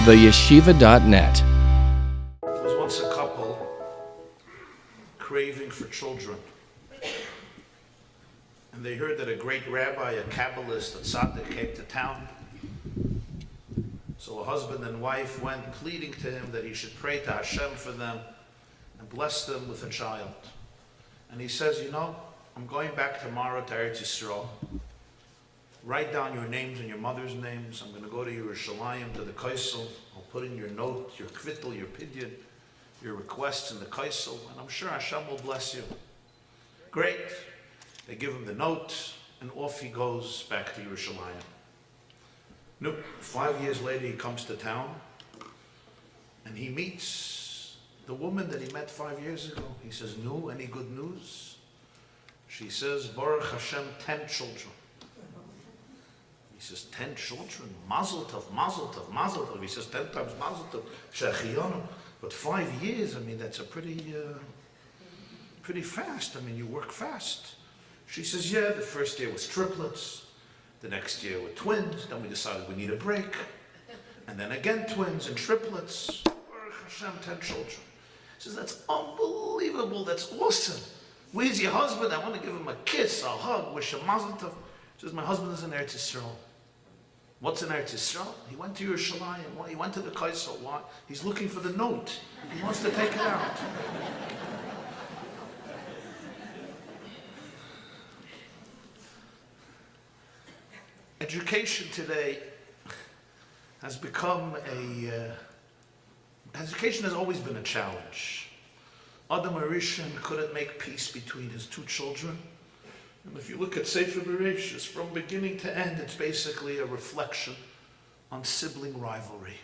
theyeshiva.net. There was once a couple craving for children. And they heard that a great rabbi, a Kabbalist, a tzaddik came to town. So a husband and wife went pleading to him that he should pray to Hashem for them and bless them with a child. And he says, you know, I'm going back tomorrow to Eretz Yisrael. Write down your names and your mother's names. I'm going to go to Yerushalayim, to the Kaisel. I'll put in your note, your kvittel, your pidyon, your requests in the Kaisel, and I'm sure Hashem will bless you. Great. They give him the note, and off he goes back to Yerushalayim. Nope. 5 years later, he comes to town, and he meets the woman that he met 5 years ago. He says, "No, any good news?" She says, "Baruch Hashem, 10 children." He says, 10 children? Mazel tov, mazel tov, mazel tov. He says, 10 times mazel tov, shechiyonu. But 5 years, I mean, that's a pretty fast. I mean, you work fast. She says, yeah, the first year was triplets. The next year were twins. Then we decided we need a break. And then again twins and triplets. Baruch Hashem, 10 children. He says, that's unbelievable. That's awesome. Where's your husband? I want to give him a kiss, a hug, wish him mazel tov. He says, my husband is in Eretz Yisrael. What's in Eretz Yisrael? He went to Yerushalayim. Why? He went to the Kaisel. Why? He's looking for the note. He wants to take it out. Education today has become education has always been a challenge. Adam Arishan couldn't make peace between his 2 children. And if you look at Sefer Bereshis, from beginning to end, it's basically a reflection on sibling rivalry.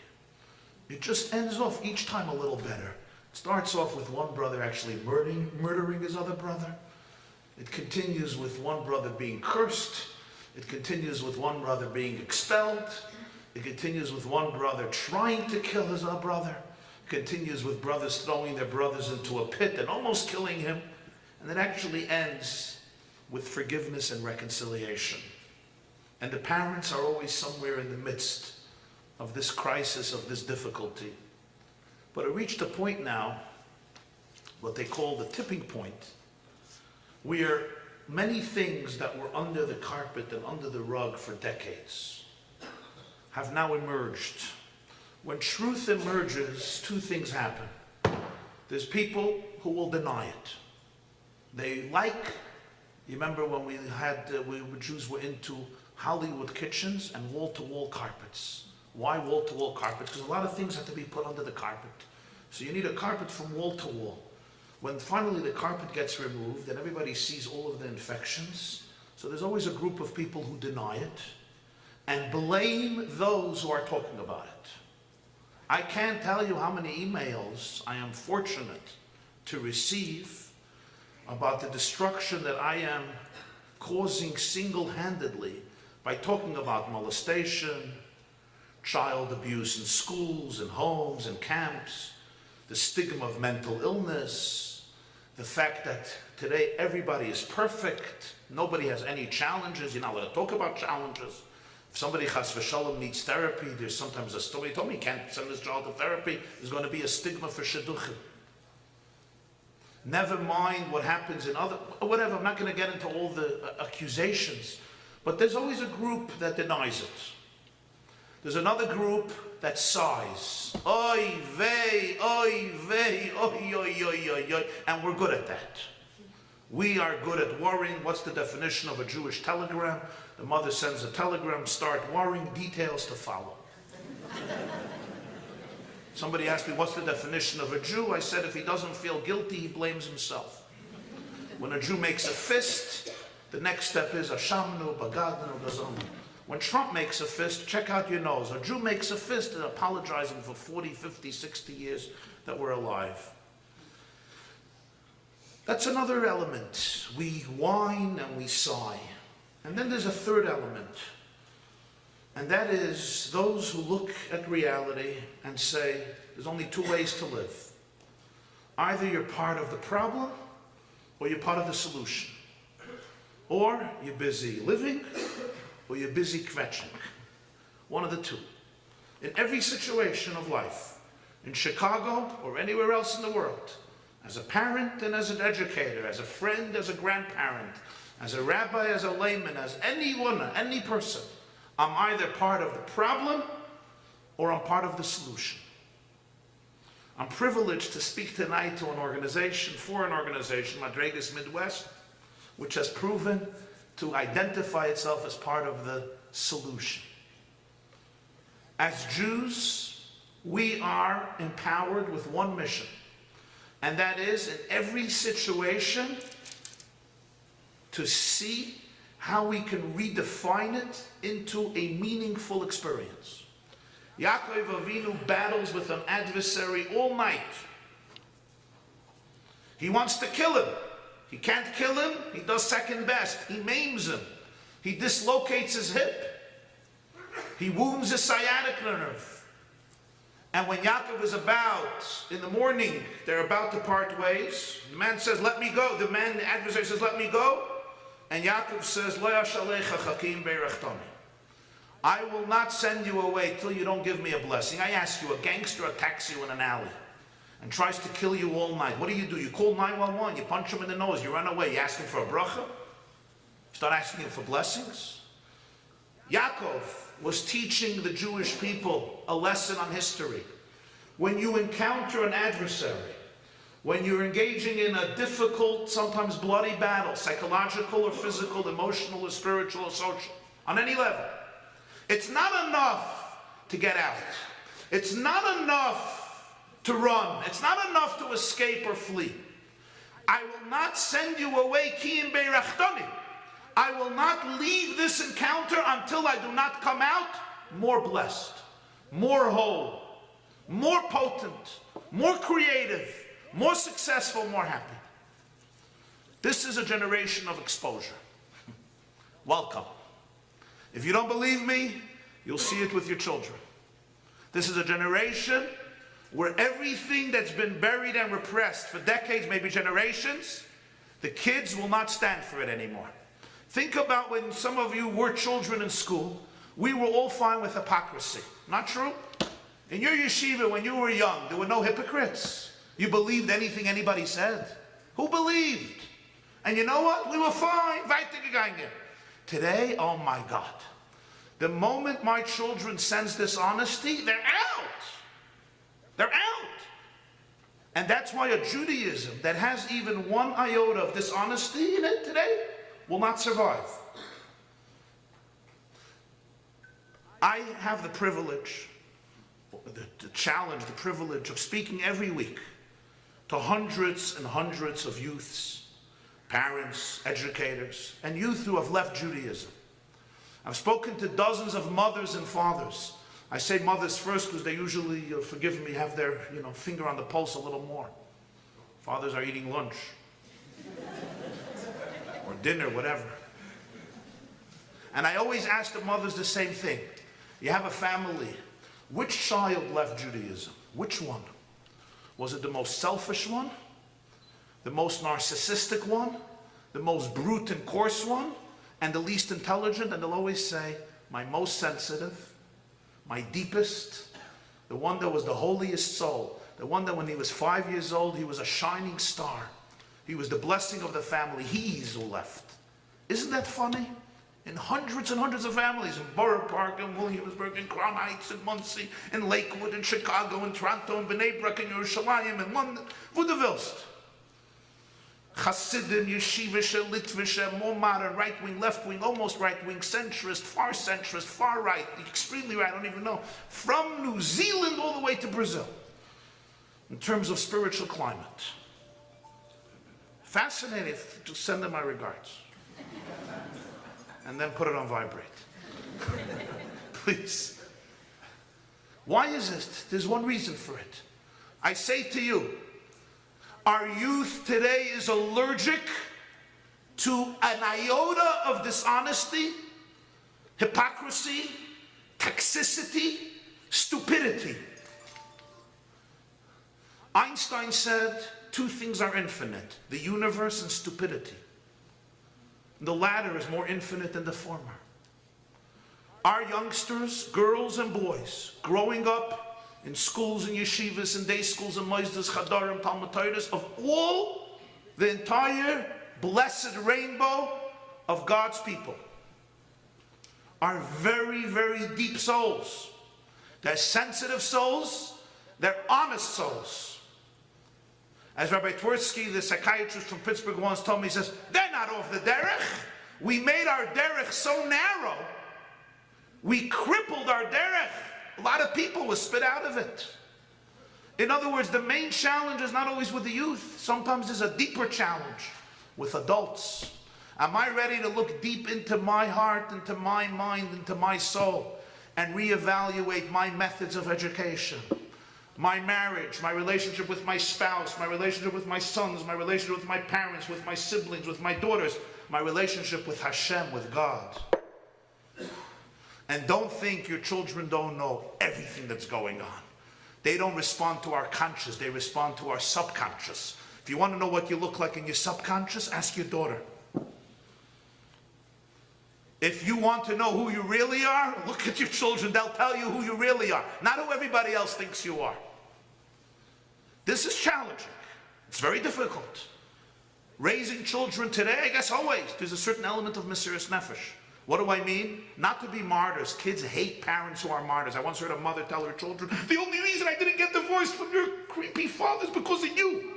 It just ends off each time a little better. It starts off with one brother actually murdering his other brother. It continues with one brother being cursed. It continues with one brother being expelled. It continues with one brother trying to kill his other brother. It continues with brothers throwing their brothers into a pit and almost killing him. And it actually ends with forgiveness and reconciliation. And the parents are always somewhere in the midst of this crisis, of this difficulty. But it reached a point now, what they call the tipping point, where many things that were under the carpet and under the rug for decades have now emerged. When truth emerges, 2 things happen. There's people who will deny it. They you remember when we Jews were into Hollywood kitchens and wall-to-wall carpets. Why wall-to-wall carpets? Because a lot of things have to be put under the carpet. So you need a carpet from wall to wall. When finally the carpet gets removed and everybody sees all of the infections, so there's always a group of people who deny it and blame those who are talking about it. I can't tell you how many emails I am fortunate to receive about the destruction that I am causing single-handedly by talking about molestation, child abuse in schools and homes and camps, the stigma of mental illness, the fact that today everybody is perfect, nobody has any challenges, you're not allowed to talk about challenges. If somebody chas v'shalom needs therapy, there's sometimes a story, told me you can't send this child to therapy, there's going to be a stigma for shidduchim. Never mind what happens in other, whatever, I'm not going to get into all the accusations, but there's always a group that denies it. There's another group that sighs, oy vey, oy vey, oy, oy, oy, oy, oy, and we're good at that. We are good at worrying. What's the definition of a Jewish telegram? The mother sends a telegram, start worrying, details to follow. Somebody asked me, what's the definition of a Jew? I said, if he doesn't feel guilty, he blames himself. When a Jew makes a fist, the next step is Ashamnu, Bagadnu, Gazonu. When Trump makes a fist, check out your nose. A Jew makes a fist and apologizing for 40, 50, 60 years that we're alive. That's another element. We whine and we sigh. And then there's a third element. And that is those who look at reality and say, there's only 2 ways to live. Either you're part of the problem or you're part of the solution. Or you're busy living or you're busy kvetching. One of the 2. in every situation of life, in Chicago or anywhere else in the world, as a parent and as an educator, as a friend, as a grandparent, as a rabbi, as a layman, as anyone, any person, I'm either part of the problem or I'm part of the solution. I'm privileged to speak tonight to an organization, Madreigos Midwest, which has proven to identify itself as part of the solution. As Jews, we are empowered with one mission, and that is in every situation to see how we can redefine it into a meaningful experience. Yaakov Avinu battles with an adversary all night. He wants to kill him. He can't kill him. He does second best. He maims him. He dislocates his hip. He wounds his sciatic nerve. And when Yaakov is about, in the morning, they're about to part ways. The man says, let me go. The adversary says, let me go. And Yaakov says, Lo yashalecha chakim beirachtani. I will not send you away till you don't give me a blessing. I ask you, a gangster attacks you in an alley and tries to kill you all night. What do? You call 911, you punch him in the nose, you run away, you ask him for a bracha? You start asking him for blessings? Yaakov was teaching the Jewish people a lesson on history. When you encounter an adversary, when you're engaging in a difficult, sometimes bloody battle, psychological or physical, emotional or spiritual or social, on any level, it's not enough to get out. It's not enough to run. It's not enough to escape or flee. I will not send you away, ki im beirachtani. I will not leave this encounter until I do not come out more blessed, more whole, more potent, more creative, more successful, more happy. This is a generation of exposure. Welcome. If you don't believe me, you'll see it with your children. This is a generation where everything that's been buried and repressed for decades, maybe generations, the kids will not stand for it anymore. Think about when some of you were children in school, we were all fine with hypocrisy. Not true? In your yeshiva, when you were young, there were no hypocrites. You believed anything anybody said. Who believed? And you know what? We were fine. Weitergegangen. Today, oh my God. The moment my children sense dishonesty, they're out. They're out. And that's why a Judaism that has even one iota of dishonesty in it today will not survive. I have the privilege, the challenge, the privilege of speaking every week to hundreds and hundreds of youths, parents, educators, and youth who have left Judaism. I've spoken to dozens of mothers and fathers. I say mothers first because they usually, forgive me, have their finger on the pulse a little more. Fathers are eating lunch or dinner, whatever. And I always ask the mothers the same thing. You have a family. Which child left Judaism? Which one? Was it the most selfish one? The most narcissistic one, the most brute and coarse one, and the least intelligent? And they'll always say, my most sensitive, my deepest, the one that was the holiest soul, the one that when he was 5 years old, he was a shining star. He was the blessing of the family. He's who left. Isn't that funny? In hundreds and hundreds of families, in Borough Park, in Williamsburg, in Crown Heights, in Muncie, in Lakewood, in Chicago, in Toronto, in Bnei Brak, in Yerushalayim, in London, wo du willst. Hasidim, Yeshivisha, Litvisha, more modern, right-wing, left-wing, almost right-wing, centrist, far right, extremely right, I don't even know. From New Zealand all the way to Brazil, in terms of spiritual climate. Fascinating. To send them my regards. And then put it on vibrate. Please. Why is it? There's one reason for it. I say to you, our youth today is allergic to an iota of dishonesty, hypocrisy, toxicity, stupidity. Einstein said two things are infinite, the universe and stupidity. The latter is more infinite than the former. Our youngsters, girls and boys, growing up in schools and yeshivas and day schools and moizdas, chadarim, talmud torahs, of all the entire blessed rainbow of God's people, are very, very deep souls. They're sensitive souls. They're honest souls. As Rabbi Twersky, the psychiatrist from Pittsburgh, once told me, he says, they're not off the derech. We made our derech so narrow. We crippled our derech. A lot of people were spit out of it. In other words, the main challenge is not always with the youth. Sometimes there's a deeper challenge with adults. Am I ready to look deep into my heart, into my mind, into my soul, and reevaluate my methods of education? My marriage, my relationship with my spouse, my relationship with my sons, my relationship with my parents, with my siblings, with my daughters, my relationship with Hashem, with God. And don't think your children don't know everything that's going on. They don't respond to our conscious, they respond to our subconscious. If you want to know what you look like in your subconscious, ask your daughter. If you want to know who you really are, look at your children. They'll tell you who you really are, not who everybody else thinks you are. This is challenging. It's very difficult. Raising children today, I guess always, there's a certain element of Mesiras Nefesh. What do I mean? Not to be martyrs. Kids hate parents who are martyrs. I once heard a mother tell her children, the only reason I didn't get divorced from your creepy father is because of you.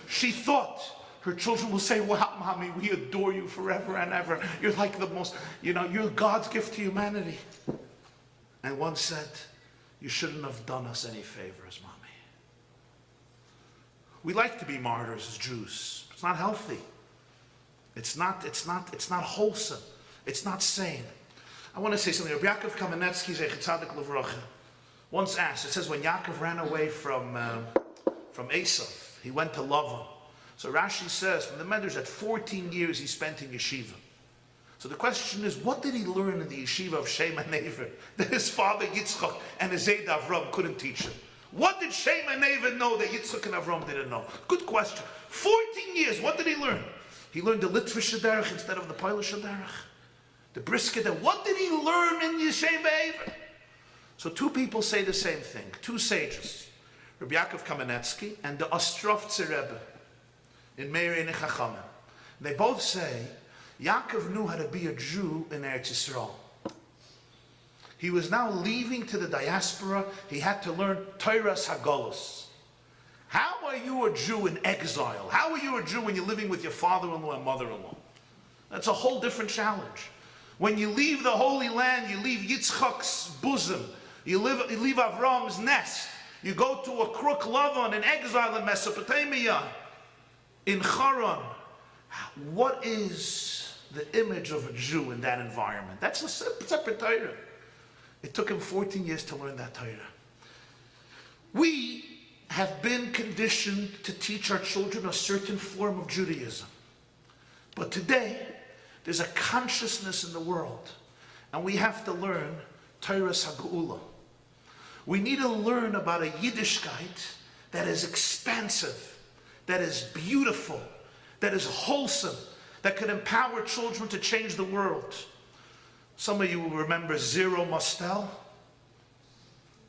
She thought her children will say, wow, mommy, we adore you forever and ever. You're like the most, you're God's gift to humanity. And one said, you shouldn't have done us any favors, mommy. We like to be martyrs as Jews. It's not healthy. It's not wholesome. It's not sane. I want to say something. Rabbi Yaakov Kamenetsky, Zechet Tzadik Levracha, once asked, it says when Yaakov ran away from Esav, he went to Lavan. So Rashi says, from the Medrash, that 14 years he spent in yeshiva. So the question is, what did he learn in the yeshiva of Shem and Never that his father Yitzchak and his Zayd Avram couldn't teach him? What did Shem and Never know that Yitzchak and Avram didn't know? Good question. 14 years, what did he learn? He learned the Litvish Derech instead of the Polish Derech. The brisket. What did he learn in Yeshem Be'ever? So two people say the same thing. Two sages. Rabbi Yaakov Kamenetsky and the Ostrovtzer Rebbe in Meir Ein Chachamim. They both say Yaakov knew how to be a Jew in Eretz Yisrael. He was now leaving to the diaspora. He had to learn Toras Hagolus. How are you a Jew in exile? How are you a Jew when you're living with your father-in-law and mother-in-law? That's a whole different challenge. When you leave the Holy Land, you leave Yitzchak's bosom, you leave Avram's nest, you go to a crook Lavan in exile in Mesopotamia, in Haran. What is the image of a Jew in that environment? That's a separate Torah. It took him 14 years to learn that Torah. We have been conditioned to teach our children a certain form of Judaism. But today, there's a consciousness in the world, and we have to learn Toras HaGeula. We need to learn about a Yiddishkeit that is expansive, that is beautiful, that is wholesome, that can empower children to change the world. Some of you will remember Zero Mostel.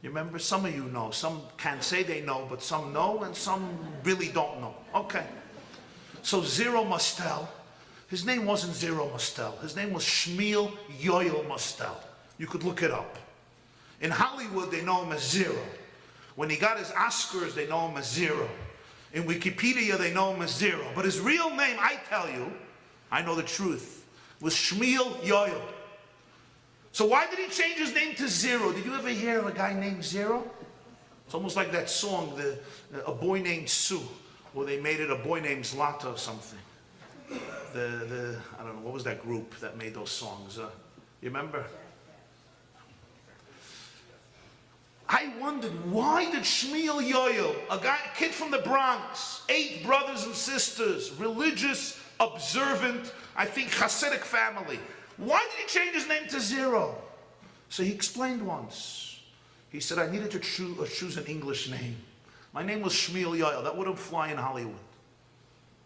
You remember? Some of you know. Some can't say they know, but some know, and some really don't know. Okay. So Zero Mostel, his name wasn't Zero Mostel. His name was Shmuel Yoel Mostel. You could look it up. In Hollywood, they know him as Zero. When he got his Oscars, they know him as Zero. In Wikipedia, they know him as Zero. But his real name, I tell you, I know the truth, was Shmuel Yoel. So why did he change his name to Zero? Did you ever hear of a guy named Zero? It's almost like that song, A Boy Named Sue, where they made it A Boy Named Zlata or something. I don't know, what was that group that made those songs? You remember? I wondered, why did Shmuel Yoel, a kid from the Bronx, 8 brothers and sisters, religious, observant, I think Hasidic family, why did he change his name to Zero? So he explained once. He said, I needed to choose an English name. My name was Shmuel Yoel. That wouldn't fly in Hollywood.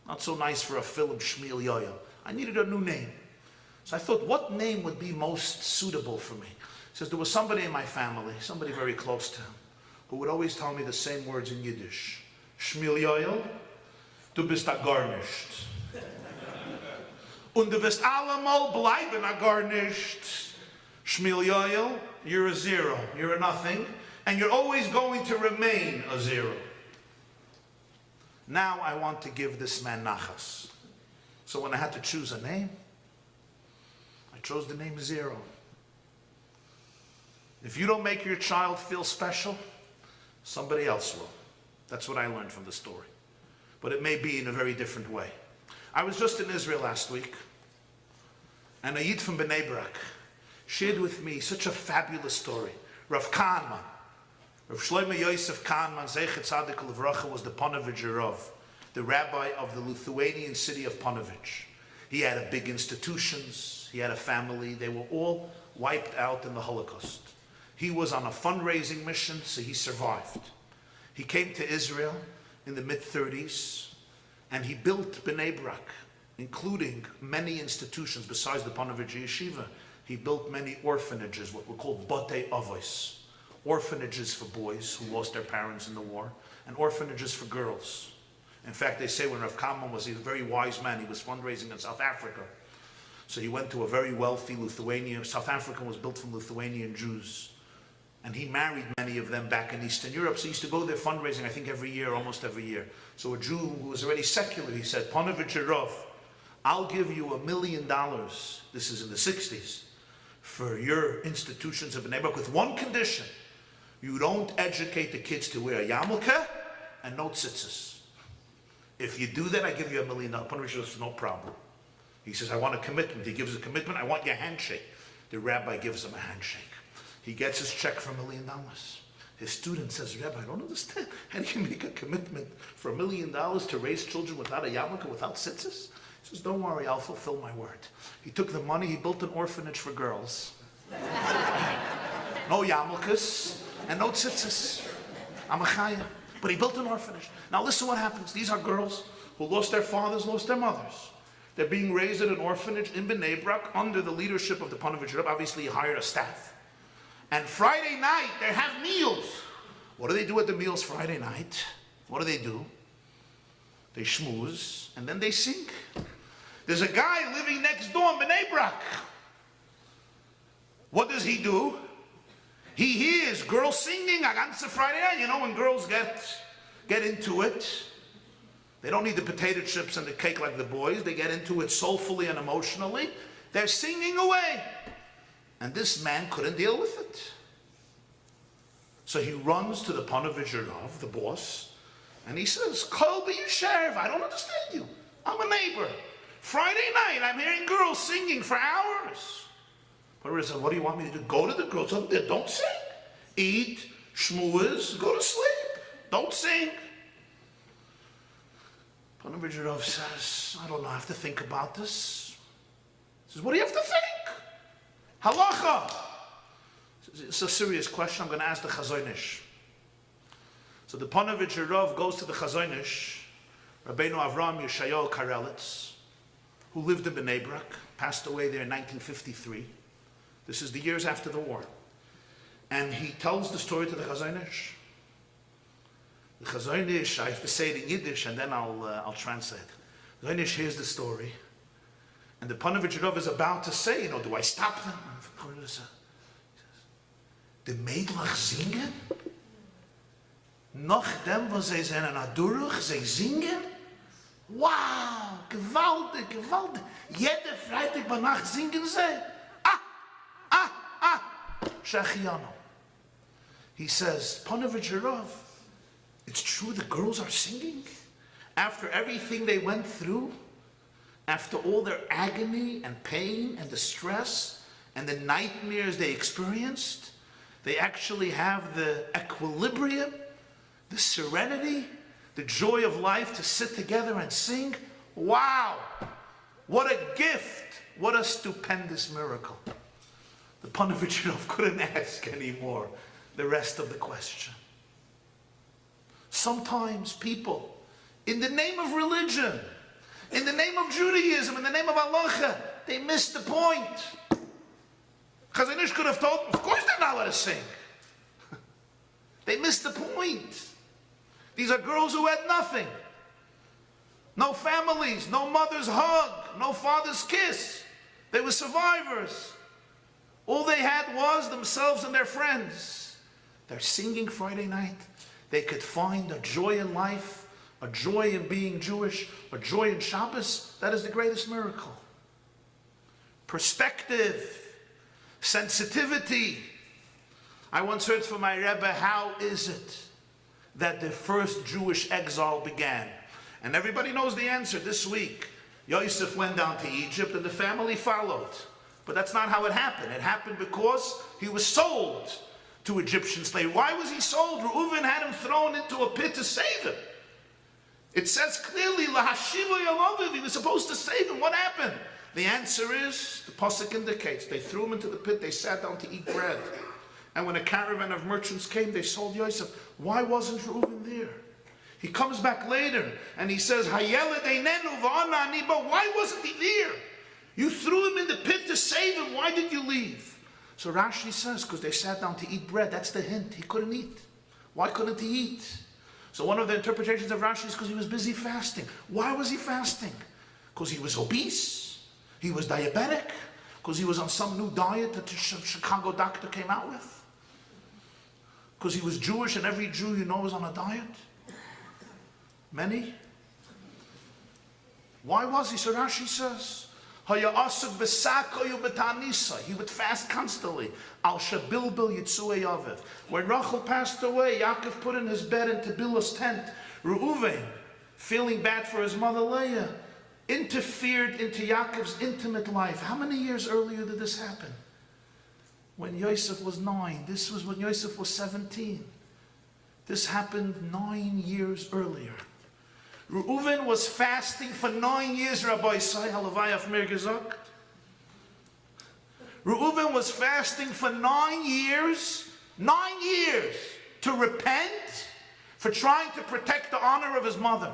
Not so nice for a film, Shmuel Yoel. I needed a new name. So I thought, what name would be most suitable for me? He says, there was somebody in my family, somebody very close to him, who would always tell me the same words in Yiddish. Shmuel Yoel, du bist a gar nicht. Und du wirst allemal bleiben a gar nicht. Shmuel Yoel, you're a zero, you're a nothing, and you're always going to remain a zero. Now I want to give this man nachas. So when I had to choose a name, I chose the name Zero. If you don't make your child feel special, somebody else will. That's what I learned from the story. But it may be in a very different way. I was just in Israel last week, and a Yid from Bnei Brak shared with me such a fabulous story. Rav Kahneman, Rav Shlomo Yosef Kahneman, Zeichet Tzadik Levracha, was the Ponevezher Rav, the rabbi of the Lithuanian city of Ponevezh. He had a big institutions, he had a family, they were all wiped out in the Holocaust. He was on a fundraising mission, so he survived. He came to Israel in the mid-30s, and he built Bnei Brak, including many institutions besides the Ponevezh Yeshiva. He built many orphanages, what were called Batei Avos, orphanages for boys who lost their parents in the war, and orphanages for girls. In fact, they say when Rav Kahneman was a very wise man, he was fundraising in South Africa. So he went to a very wealthy Lithuania. South Africa was built from Lithuanian Jews. And he married many of them back in Eastern Europe. So he used to go there fundraising, I think every year, almost every year. So a Jew who was already secular, he said, Ponevezher Rav, I'll give you $1 million, this is in the 60s, for your institutions of Bnei Brak, with one condition. You don't educate the kids to wear a yarmulke and no tzitzis. If you do that, I give you $1 million. Ponevezher says, no problem. He says, I want a commitment. He gives a commitment. I want your handshake. The rabbi gives him a handshake. He gets his check for $1 million. His student says, Rabbi, I don't understand. How do you make a commitment for $1 million to raise children without a yarmulke, without tzitzis? He says, don't worry, I'll fulfill my word. He took the money, he built an orphanage for girls. No yarmulkes and no tzitzis. I'm a chaya. But he built an orphanage. Now listen what happens. These are girls who lost their fathers, lost their mothers. They're being raised at an orphanage in Bnei Brak under the leadership of the Ponevezher Rav. Obviously, he hired a staff. And Friday night, they have meals. What do they do at the meals Friday night? What do? They schmooze, and then they sing. There's a guy living next door in Bnei Brak. What does he do? He hears girls singing on Friday night. You know, when girls get into it, they don't need the potato chips and the cake like the boys. They get into it soulfully and emotionally. They're singing away. And this man couldn't deal with it. So he runs to the Ponevezher Rav, the boss, and he says, Kol b'yishev, I don't understand you. I'm a neighbor. Friday night, I'm hearing girls singing for hours. Ponevezher said, what do you want me to do? Go to the girls, tell them, don't sing. Eat, schmooze, go to sleep. Don't sing. Ponevezher Rav says, I don't know, I have to think about this. He says, what do you have to think? Halacha. It's a serious question. I'm going to ask the Chazonish. So the Ponevezher Rav goes to the Chazonish, Rabbeinu Avram Yeshayahu Karelitz, who lived in Bnei Brak, passed away there in 1953. This is the years after the war. And he tells the story to the Chazonish. The Chazonish, I have to say it in Yiddish and then I'll translate. The Chazonish hears the story. And the Ponevezher Rav is about to say, do I stop them? And he says, the Mädlach singen? Noch dem, was sie sind an Aduruch, sie singen? Wow, gewaltig, gewaltig. Jede Freitag bei Nacht singen sie. Shechianu. He says, Ponevezher Rav, it's true the girls are singing? After everything they went through? After all their agony and pain and distress and the nightmares they experienced, they actually have the equilibrium, the serenity, the joy of life to sit together and sing. Wow! What a gift! What a stupendous miracle. The Ponevezher Rav couldn't ask anymore the rest of the question. Sometimes people, in the name of religion, in the name of Judaism, in the name of halacha, They missed the point. Chazon Ish could have told them, of course they're not allowed to sing. They missed the point. These are girls who had nothing. No families, no mother's hug, no father's kiss. They were survivors. All they had was themselves and their friends. They're singing Friday night. They could find a joy in life, a joy in being Jewish, a joy in Shabbos. That is the greatest miracle. Perspective, sensitivity. I once heard from my Rebbe, how is it that the first Jewish exile began? And everybody knows the answer this week. Yosef went down to Egypt and the family followed. But that's not how it happened. It happened because he was sold to Egyptian slavery. Why was he sold? Reuven had him thrown into a pit to save him. It says clearly, Lahashiva Yalaviv, he was supposed to save him. What happened? The answer is, the pasuk indicates, they threw him into the pit, they sat down to eat bread. And when a caravan of merchants came, they sold Yosef. Why wasn't Reuven there? He comes back later and he says, Hayeled einenu v'ana ani bo. Why wasn't he there? You threw him in the pit to save him. Why did you leave? So Rashi says, because they sat down to eat bread. That's the hint. He couldn't eat. Why couldn't he eat? So one of the interpretations of Rashi is because he was busy fasting. Why was he fasting? Because he was obese? He was diabetic? Because he was on some new diet that the Chicago doctor came out with? Because he was Jewish and every Jew you know is on a diet? Many? Why was he? So Rashi says, he would fast constantly. When Rachel passed away, Yaakov put in his bed into Bilhah's tent. Reuven, feeling bad for his mother Leah, interfered into Yaakov's intimate life. How many years earlier did this happen? When Yosef was 9. This was when Yosef was 17. This happened 9 years earlier. Reuven was fasting for 9 years, Rabbi Isai Halavayaf Mirgezak. Reuven was fasting for 9 years, to repent for trying to protect the honor of his mother.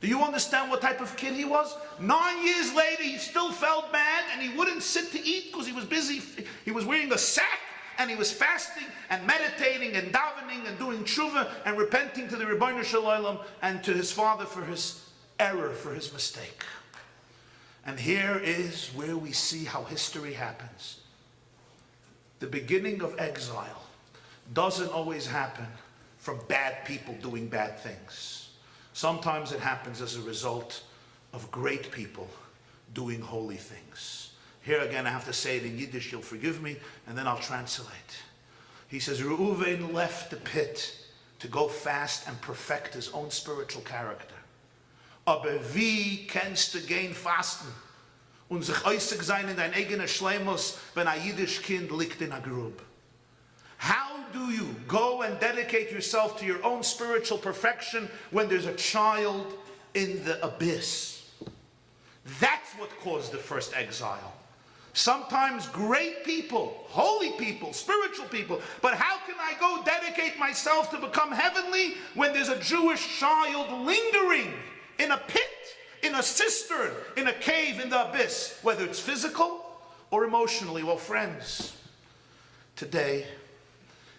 Do you understand what type of kid he was? 9 years later, he still felt bad and he wouldn't sit to eat because he was busy. He was wearing a sack and he was fasting and meditating and davening and doing tshuva and repenting to the Ribbono Shel Olam and to his father for his error, for his mistake. And here is where we see how history happens. The beginning of exile doesn't always happen from bad people doing bad things. Sometimes it happens as a result of great people doing holy things. Here again, I have to say it in Yiddish, you'll forgive me, and then I'll translate. He says, Reuven left the pit to go fast and perfect his own spiritual character. Aber wie kennst du gehen fasten und sich äußig sein in dein eigener Schleimus, wenn ein Yiddish Kind liegt in a grub? How do you go and dedicate yourself to your own spiritual perfection when there's a child in the abyss? That's what caused the first exile. Sometimes great people, holy people, spiritual people, but how can I go dedicate myself to become heavenly when there's a Jewish child lingering in a pit, in a cistern, in a cave, in the abyss, whether it's physical or emotionally? Well, friends, today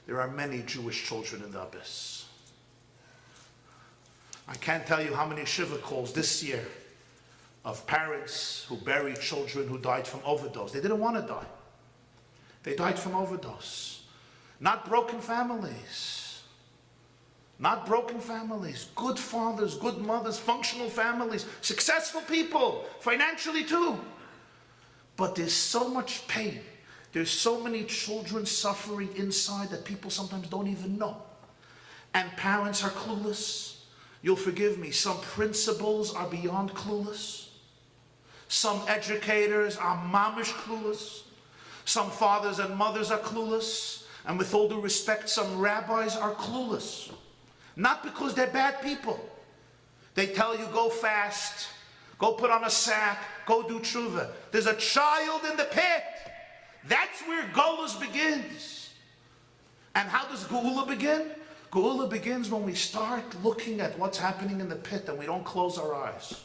there are many Jewish children in the abyss. I can't tell you how many Shiva calls this year of parents who buried children who died from overdose. They didn't want to die. They died from overdose. Not broken families. Not broken families. Good fathers, good mothers, functional families, successful people, financially too. But there's so much pain. There's so many children suffering inside that people sometimes don't even know. And parents are clueless. You'll forgive me, some principals are beyond clueless. Some educators are mamish clueless. Some fathers and mothers are clueless. And with all due respect, some rabbis are clueless. Not because they're bad people. They tell you, go fast, go put on a sack, go do tshuva. There's a child in the pit. That's where Golus begins. And how does Geula begin? Geula begins when we start looking at what's happening in the pit and we don't close our eyes.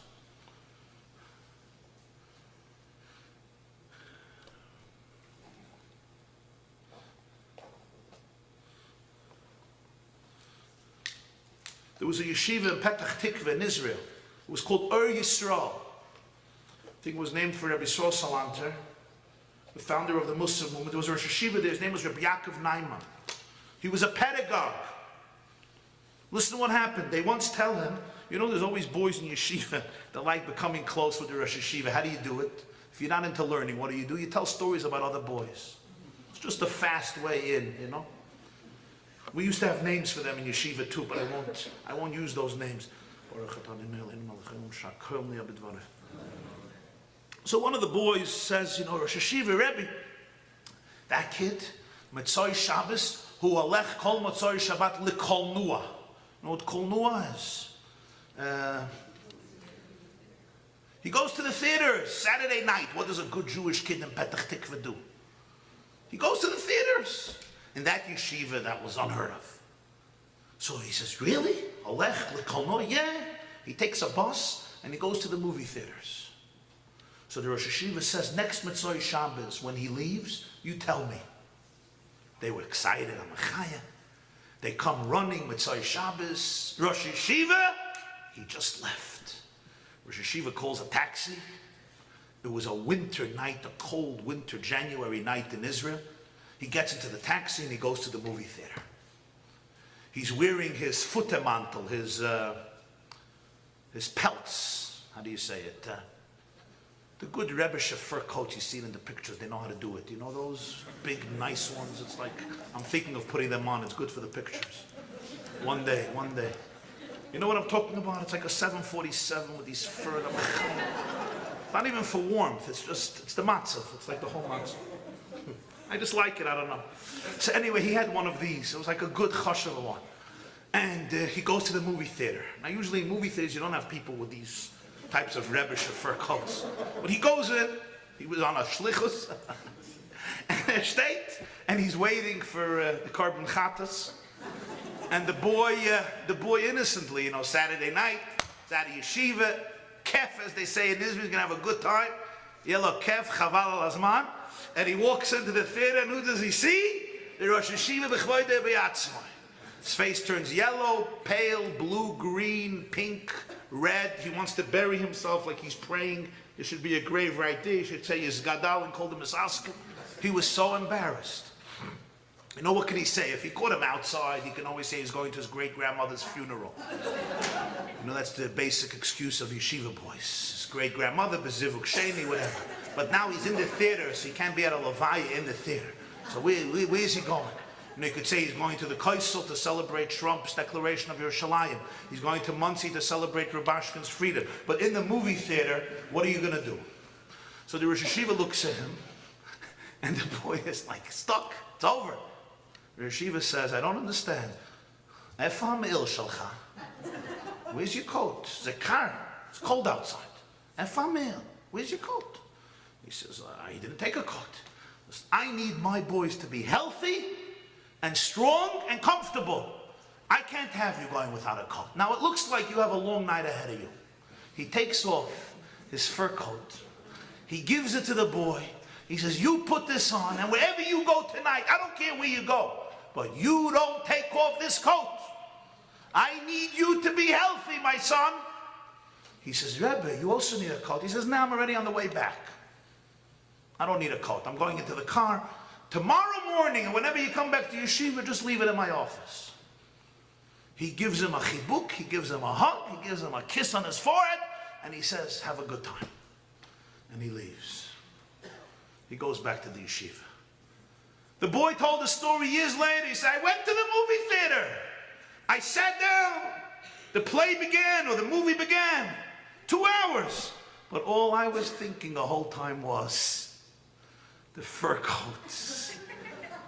There was a yeshiva in Petach Tikva in Israel. It was called Ur Yisrael. I think it was named for Rabbi Yisrael Salanter, the founder of the Muslim movement. There was a Rosh Yeshiva there. His name was Rabbi Yaakov Naiman. He was a pedagogue. Listen to what happened. They once tell him, you know, there's always boys in yeshiva that like becoming close with the Rosh Yeshiva. How do you do it? If you're not into learning, what do? You tell stories about other boys. It's just a fast way in, you know. We used to have names for them in yeshiva too, but I won't use those names. So one of the boys says, you know, Rosh Yeshiva Rebbe, that kid, Motzei Shabbos, who alech kol Motzei Shabbat likol nua. You know what kol nua is? He goes to the theater Saturday night. What does a good Jewish kid in Petach Tikva do? He goes to the theaters. In that yeshiva, that was unheard of. So he says, really? Alech likol nua? Yeah. He takes a bus and he goes to the movie theaters. So the Rosh Yeshiva says, next Motzei Shabbos, when he leaves, you tell me. They were excited. Amachaya. They come running, Motzei Shabbos. Rosh Yeshiva, he just left. Rosh Yeshiva calls a taxi. It was a winter night, a cold winter January night in Israel. He gets into the taxi and he goes to the movie theater. He's wearing his futtermantel, his pelts. How do you say it? The good Rebbe's fur coats you see in the pictures, they know how to do it. You know those big, nice ones? It's like, I'm thinking of putting them on. It's good for the pictures. One day. You know what I'm talking about? It's like a 747 with these fur. It's not even for warmth. It's the matzah. It's like the whole matzah. I just like it. I don't know. So anyway, he had one of these. It was like a good chashuva one. And he goes to the movie theater. Now usually in movie theaters you don't have people with these types of Rebbe fur coats. But he goes in, he was on a shlichus, and he's waiting for the carbon chatas. And the boy innocently, you know, Saturday night, it's at a yeshiva, kef, as they say in Israel, he's going to have a good time. Yellow kef, chaval al azman. And he walks into the theater, and who does he see? The Rosh Yeshiva b'chvoideh b'yatzmai. His face turns yellow, pale, blue, green, pink, red. He wants to bury himself like he's praying. There should be a grave right there. You should say his gadal and called him his askim. He was so embarrassed. You know, what can he say? If he caught him outside, he can always say he's going to his great-grandmother's funeral. You know, that's the basic excuse of yeshiva boys. His great-grandmother, bezivuk sheni, whatever. But now he's in the theater, so he can't be at a levaya in the theater. So where is he going? You know, you could say he's going to the Kaisel to celebrate Trump's declaration of Yerushalayim. He's going to Muncie to celebrate Rabashkin's freedom. But in the movie theater, what are you going to do? So the Rosh Yeshiva looks at him, and the boy is like, stuck. It's over. The Rosh Yeshiva says, I don't understand. Efam il shalcha. Where's your coat? Zekar. It's cold outside. Efam il. Where's your coat? He says, he didn't take a coat. I need my boys to be healthy and strong and comfortable. I can't have you going without a coat. Now it looks like you have a long night ahead of you. He takes off his fur coat. He gives it to the boy. He says, you put this on, and wherever you go tonight, I don't care where you go, but you don't take off this coat. I need you to be healthy, my son. He says, Rebbe, you also need a coat. He says, no, I'm already on the way back. I don't need a coat. I'm going into the car. Tomorrow morning, and whenever you come back to yeshiva, just leave it in my office. He gives him a chibuk, he gives him a hug, he gives him a kiss on his forehead, and he says, have a good time. And he leaves. He goes back to the yeshiva. The boy told the story years later. He said, I went to the movie theater. I sat down. The play began, or the movie began. 2 hours. But all I was thinking the whole time was, the fur coats.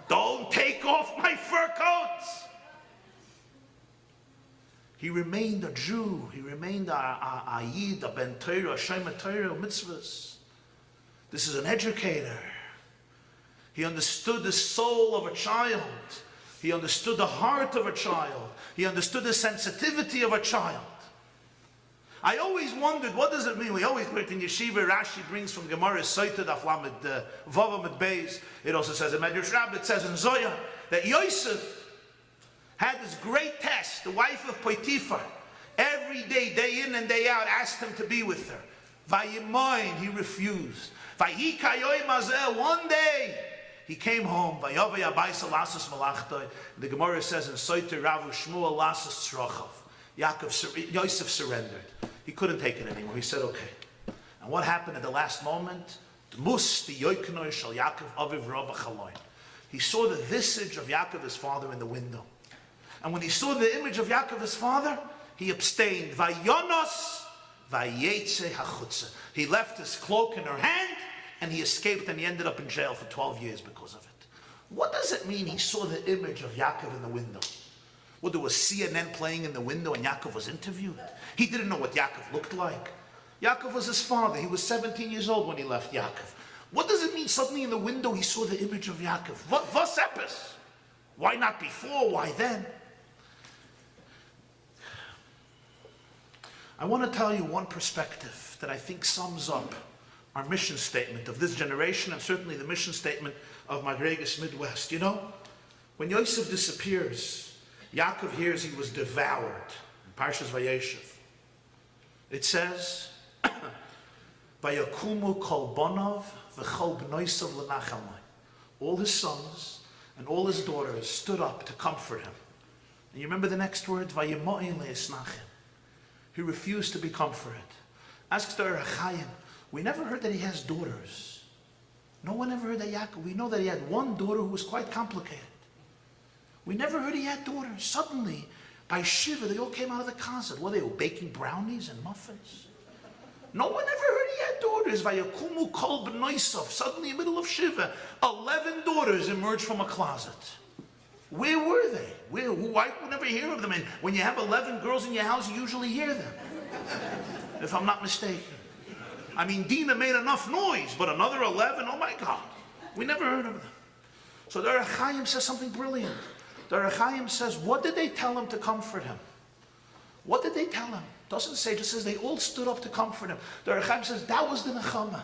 Don't take off my fur coats. He remained a Jew. He remained a Yid, a Ben Torah, a Shem Torah, mitzvahs. This is an educator. He understood the soul of a child. He understood the heart of a child. He understood the sensitivity of a child. I always wondered, what does it mean? We always learned in yeshiva, Rashi brings from Gemara, Soita Daf Lamed Vav Amud Beis. It also says in Madreigos Rabbi, it says in Zoya, that Yosef, had this great test. The wife of Potiphar, every day in and day out, asked him to be with her. Vayimoin, he refused. One day, he came home. The Gemara says in Soiter Ravu Shmuel Lasas Tzrochav. Yosef surrendered. He couldn't take it anymore. He said, okay. And what happened at the last moment? He saw the visage of Yaakov, his father, in the window. And when he saw the image of Yaakov, his father, he abstained. Vayonos vayetze hachutza. He left his cloak in her hand, and he escaped, and he ended up in jail for 12 years because of it. What does it mean he saw the image of Yaakov in the window? Well, there was CNN playing in the window, and Yaakov was interviewed. He didn't know what Yaakov looked like. Yaakov was his father. He was 17 years old when he left Yaakov. What does it mean suddenly in the window he saw the image of Yaakov? Was epis? Why not before? Why then? I want to tell you one perspective that I think sums up our mission statement of this generation, and certainly the mission statement of Madreigos Midwest. You know, when Yosef disappears, Yaakov hears he was devoured in Parshas Vayigash. It says, Vayakumu kol bonov v'chol b'noisav l'nachamai. All his sons and all his daughters stood up to comfort him. And you remember the next word? Vayemo'in le'esnachem. He refused to be comforted. Asks the Rechayim, we never heard that he has daughters. No one ever heard that Yaakov. We know that he had one daughter who was quite complicated. We never heard he had daughters. Suddenly, by Shiva, they all came out of the closet. Well, they were baking brownies and muffins. No one ever heard he had daughters. Vayakumu kol b'noisav. Suddenly, in the middle of Shiva, 11 daughters emerged from a closet. Where were they? Why would never hear of them? And when you have 11 girls in your house, you usually hear them. If I'm not mistaken. I mean, Dina made enough noise, but another 11, oh my God. We never heard of them. So the Rechayim says something brilliant. The Rechayim says, what did they tell him to comfort him? What did they tell him? Doesn't say, just says they all stood up to comfort him. The Rechayim says, that was the Nechama.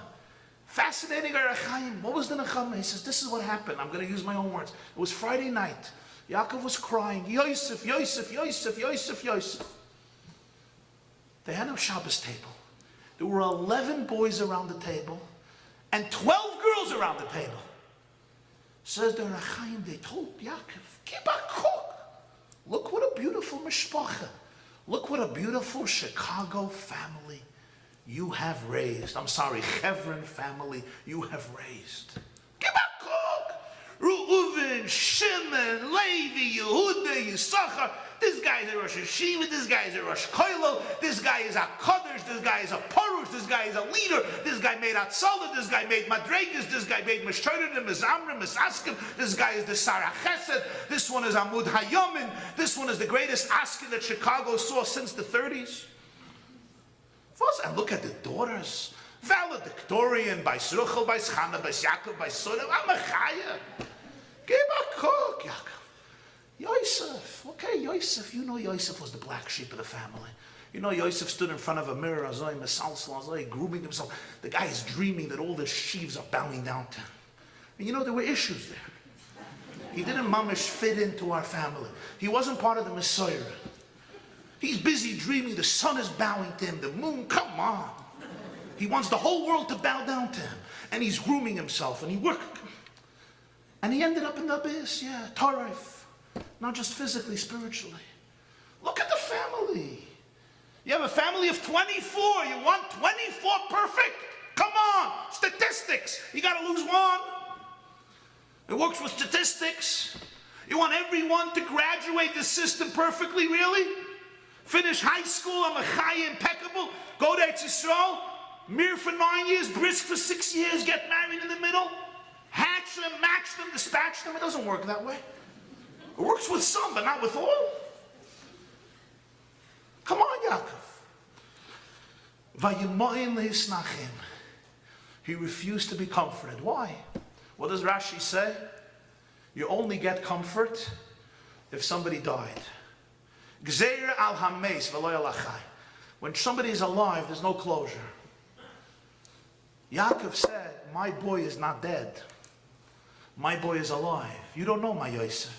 Fascinating Rechayim. What was the Nechama? He says, this is what happened. I'm going to use my own words. It was Friday night. Yaakov was crying, Yosef, Yosef, Yosef, Yosef, Yosef. They had no Shabbos table. There were 11 boys around the table and 12 girls around the table. Says the Rechayim, they told Yaakov, keep a cook. Look what a beautiful mishpacha. Look what a beautiful Chicago family you have raised. I'm sorry, Chevron family you have raised. Keep a cook. Reuven, Shimon, Levi, Yehuda, Yisachar. This guy is a Rosh Hashiva, this guy is a Rosh Koilo, this guy is a Kaddish, this guy is a Parush, this guy is a leader, this guy made Atzalah, this guy made Madreigos, this guy made Meshorim, Mizamrim, Misaskim, this guy is the Sarah Chesed, this one is Amud Hayomin, this one is the greatest Askin that Chicago saw since the 30s. And look at the daughters. Valedictorian by Sruchel, by Schana, by Yaakov, by Sodom, Amachaya. Give a cook, Yaakov. Yosef, okay, Yosef, you know Yosef was the black sheep of the family. You know Yosef stood in front of a mirror, Azoi, Mesalsal, Azoi, grooming himself. The guy is dreaming that all the sheaves are bowing down to him. And you know there were issues there. He didn't mamish fit into our family. He wasn't part of the Messiah. He's busy dreaming the sun is bowing to him, the moon, come on. He wants the whole world to bow down to him. And he's grooming himself, and he worked. And he ended up in the abyss, yeah, Tarif. Not just physically, spiritually. Look at the family. You have a family of 24. You want 24 perfect? Come on, statistics. You got to lose one. It works with statistics. You want everyone to graduate the system perfectly, really? Finish high school, I'm a chai impeccable, go to Eretz Yisrael, mir for 9 years, brisk for 6 years, get married in the middle, hatch them, match them, dispatch them. It doesn't work that way. It works with some, but not with all. Come on, Yaakov. Vayemo'in le'isnachem. He refused to be comforted. Why? What does Rashi say? You only get comfort if somebody died. Gzeir al hameis v'lo yalachai. When somebody is alive, there's no closure. Yaakov said, my boy is not dead. My boy is alive. You don't know my Yosef.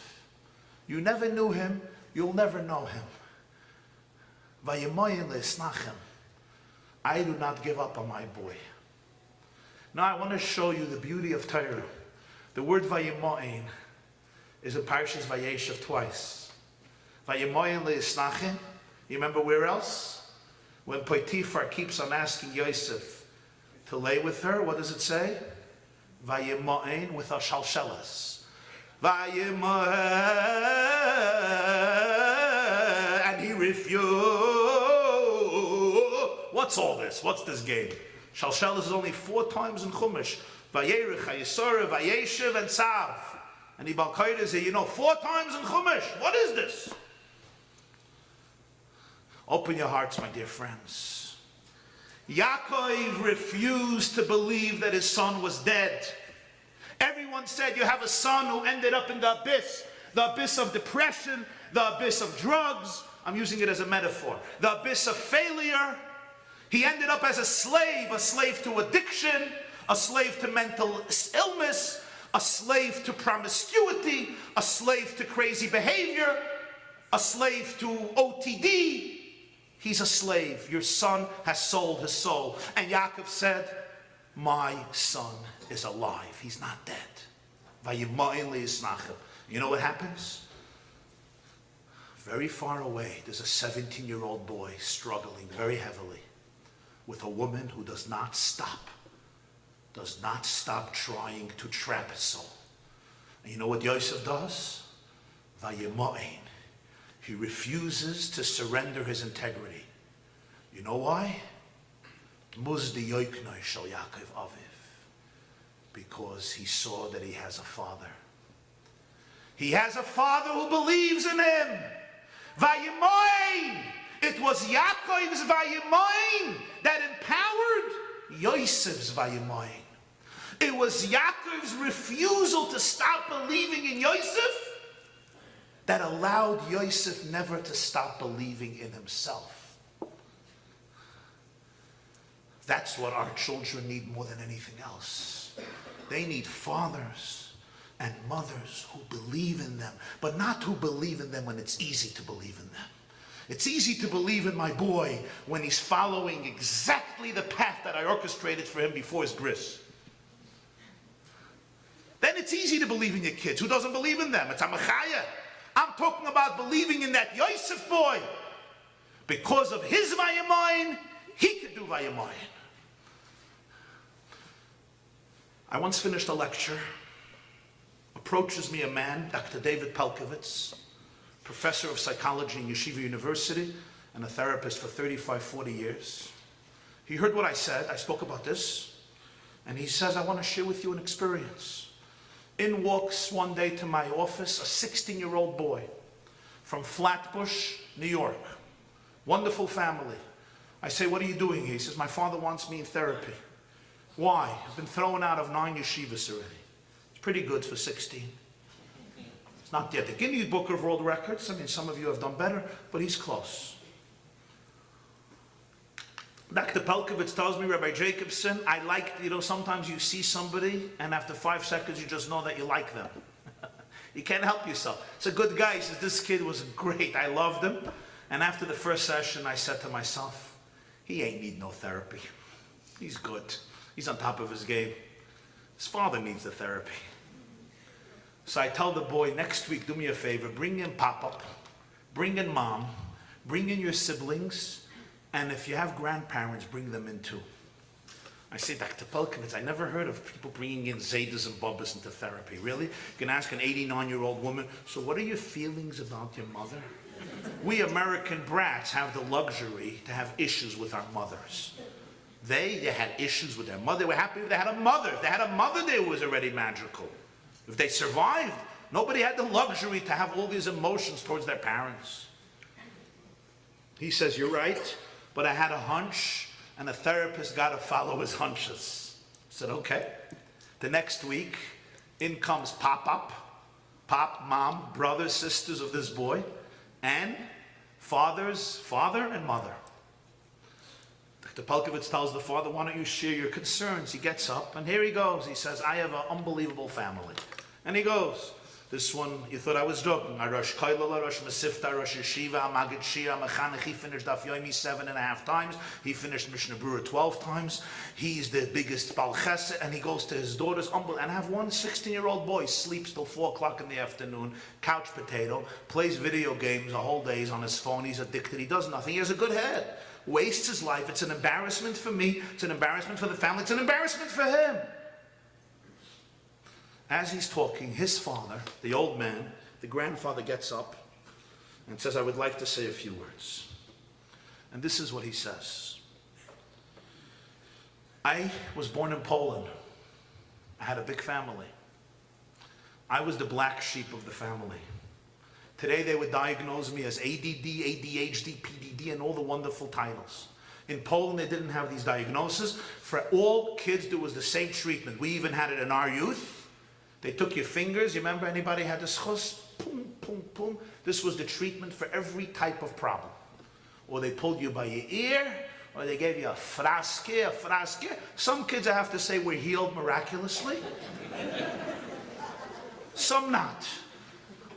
You never knew him You'll never know him. Vayemoyin le'isnachem. I do not give up on my boy. Now I want to show you the beauty of Torah. The word Vayemoyin is in Parshas Vayigash twice. Vayemoyin le'isnachem. You remember where else? When Potiphar keeps on asking Yosef to lay with her, what does it say? Vayemoyin with a shalshelas. And he refused. What's all this? What's this game? Shalshelas is only 4 times in Chumash. Vayerich, Hayesora, Vayeshev, and Tzav. And the Balkaida say, 4 times in Chumash. What is this? Open your hearts, my dear friends. Yaakov refused to believe that his son was dead. Everyone said, you have a son who ended up in the abyss of depression, the abyss of drugs. I'm using it as a metaphor. The abyss of failure. He ended up as a slave to addiction, a slave to mental illness, a slave to promiscuity, a slave to crazy behavior, a slave to OTD. He's a slave. Your son has sold his soul. And Yaakov said, my son is alive. He's not dead. You know what happens? Very far away, there's a 17-year-old boy struggling very heavily with a woman who does not stop trying to trap his soul. And you know what Yosef does? Vayemoin. He refuses to surrender his integrity. You know why? Because he saw that he has a father. He has a father who believes in him. Vayemoin. It was Yaakov's Vayemoin that empowered Yosef's Vayemoin. It was Yaakov's refusal to stop believing in Yosef that allowed Yosef never to stop believing in himself. That's what our children need more than anything else. They need fathers and mothers who believe in them, but not who believe in them when it's easy to believe in them. It's easy to believe in my boy when he's following exactly the path that I orchestrated for him before his bris. Then it's easy to believe in your kids. Who doesn't believe in them? It's a machaya. I'm talking about believing in that Yosef boy. Because of his Vayemoin, he could do Vayemoin. I once finished a lecture. Approaches me a man, Dr. David Pelkovitz, professor of psychology in Yeshiva University and a therapist for 35, 40 years. He heard what I said. I spoke about this. And he says, I want to share with you an experience. In walks one day to my office a 16-year-old boy from Flatbush, New York. Wonderful family. I say, what are you doing here? He says, my father wants me in therapy. Why? I've been thrown out of 9 yeshivas already. It's pretty good for 16. It's not yet the Guinness Book of World Records. I mean, some of you have done better, but he's close. Dr. Pelkovitz tells me, Rabbi Jacobson, I like, sometimes you see somebody and after 5 seconds you just know that you like them. You can't help yourself. It's a good guy. He says, this kid was great. I loved him. And after the first session, I said to myself, he ain't need no therapy. He's good. He's on top of his game. His father needs the therapy. So I tell the boy, next week, do me a favor, bring in Pop-Up, bring in Mom, bring in your siblings, and if you have grandparents, bring them in too. I say, Dr. Pelkovitz, I never heard of people bringing in Zaydas and Bubbas into therapy. Really? You can ask an 89-year-old woman, so what are your feelings about your mother? We American brats have the luxury to have issues with our mothers. They had issues with their mother. They were happy if they had a mother. If they had a mother, they was already magical. If they survived, nobody had the luxury to have all these emotions towards their parents. He says, you're right, but I had a hunch, and a therapist got to follow his hunches. I said, okay. The next week, in comes Pop, Mom, brothers, sisters of this boy, and father and mother. Dr. Pelkovitz tells the father, why don't you share your concerns? He gets up, and here he goes. He says, I have an unbelievable family. And he goes, This one, you thought I was joking. Rosh Koilala, Rosh Masifta, Rosh Yeshiva, Magid Shira, Mechanech. He finished Daf Yomi 7.5 times. He finished Mishnah Berurah 12 times. He's the biggest Bal Chesed, and he goes to his daughter's and I have one 16-year-old boy, sleeps till 4 o'clock in the afternoon, couch potato, plays video games a whole day, he's on his phone, he's addicted, he does nothing, he has a good head. Wastes his life. It's an embarrassment for me, it's an embarrassment for the family, it's an embarrassment for him. As he's talking, his father, the old man, the grandfather, gets up and says, I would like to say a few words. And this is what he says. I was born in Poland. I had a big family. I was the black sheep of the family. Today they would diagnose me as ADD, ADHD, PDD, and all the wonderful titles. In Poland they didn't have these diagnoses. For all kids there was the same treatment. We even had it in our youth. They took your fingers. You remember anybody had this chus? Boom, boom, boom. This was the treatment for every type of problem. Or they pulled you by your ear, or they gave you a fraske. Some kids, I have to say, were healed miraculously. Some not.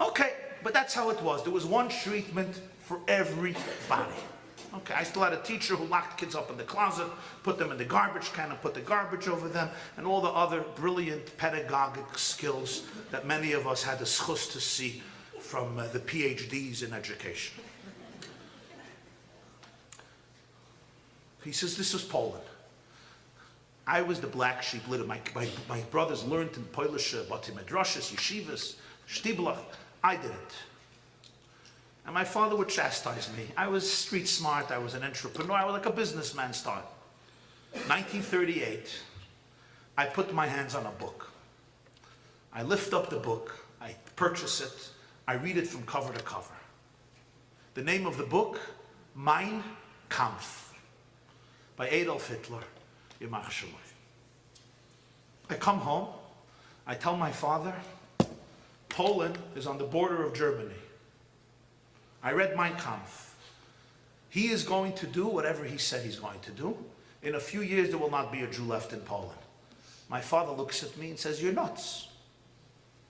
Okay, but that's how it was. There was one treatment for everybody. Okay, I still had a teacher who locked kids up in the closet, put them in the garbage can and put the garbage over them, and all the other brilliant pedagogic skills that many of us had the schus to see from the PhDs in education. He says, this was Poland. I was the black sheep litter. My brothers learned in Polish, Bati Medrashas, Yeshivas, Shtiblach. I didn't. And my father would chastise me. I was street smart, I was an entrepreneur, I was like a businessman style. 1938, I put my hands on a book. I lift up the book, I purchase it, I read it from cover to cover. The name of the book, Mein Kampf, by Adolf Hitler, Yamach Shemai. I come home, I tell my father, Poland is on the border of Germany. I read Mein Kampf. He is going to do whatever he said he's going to do. In a few years, there will not be a Jew left in Poland. My father looks at me and says, you're nuts.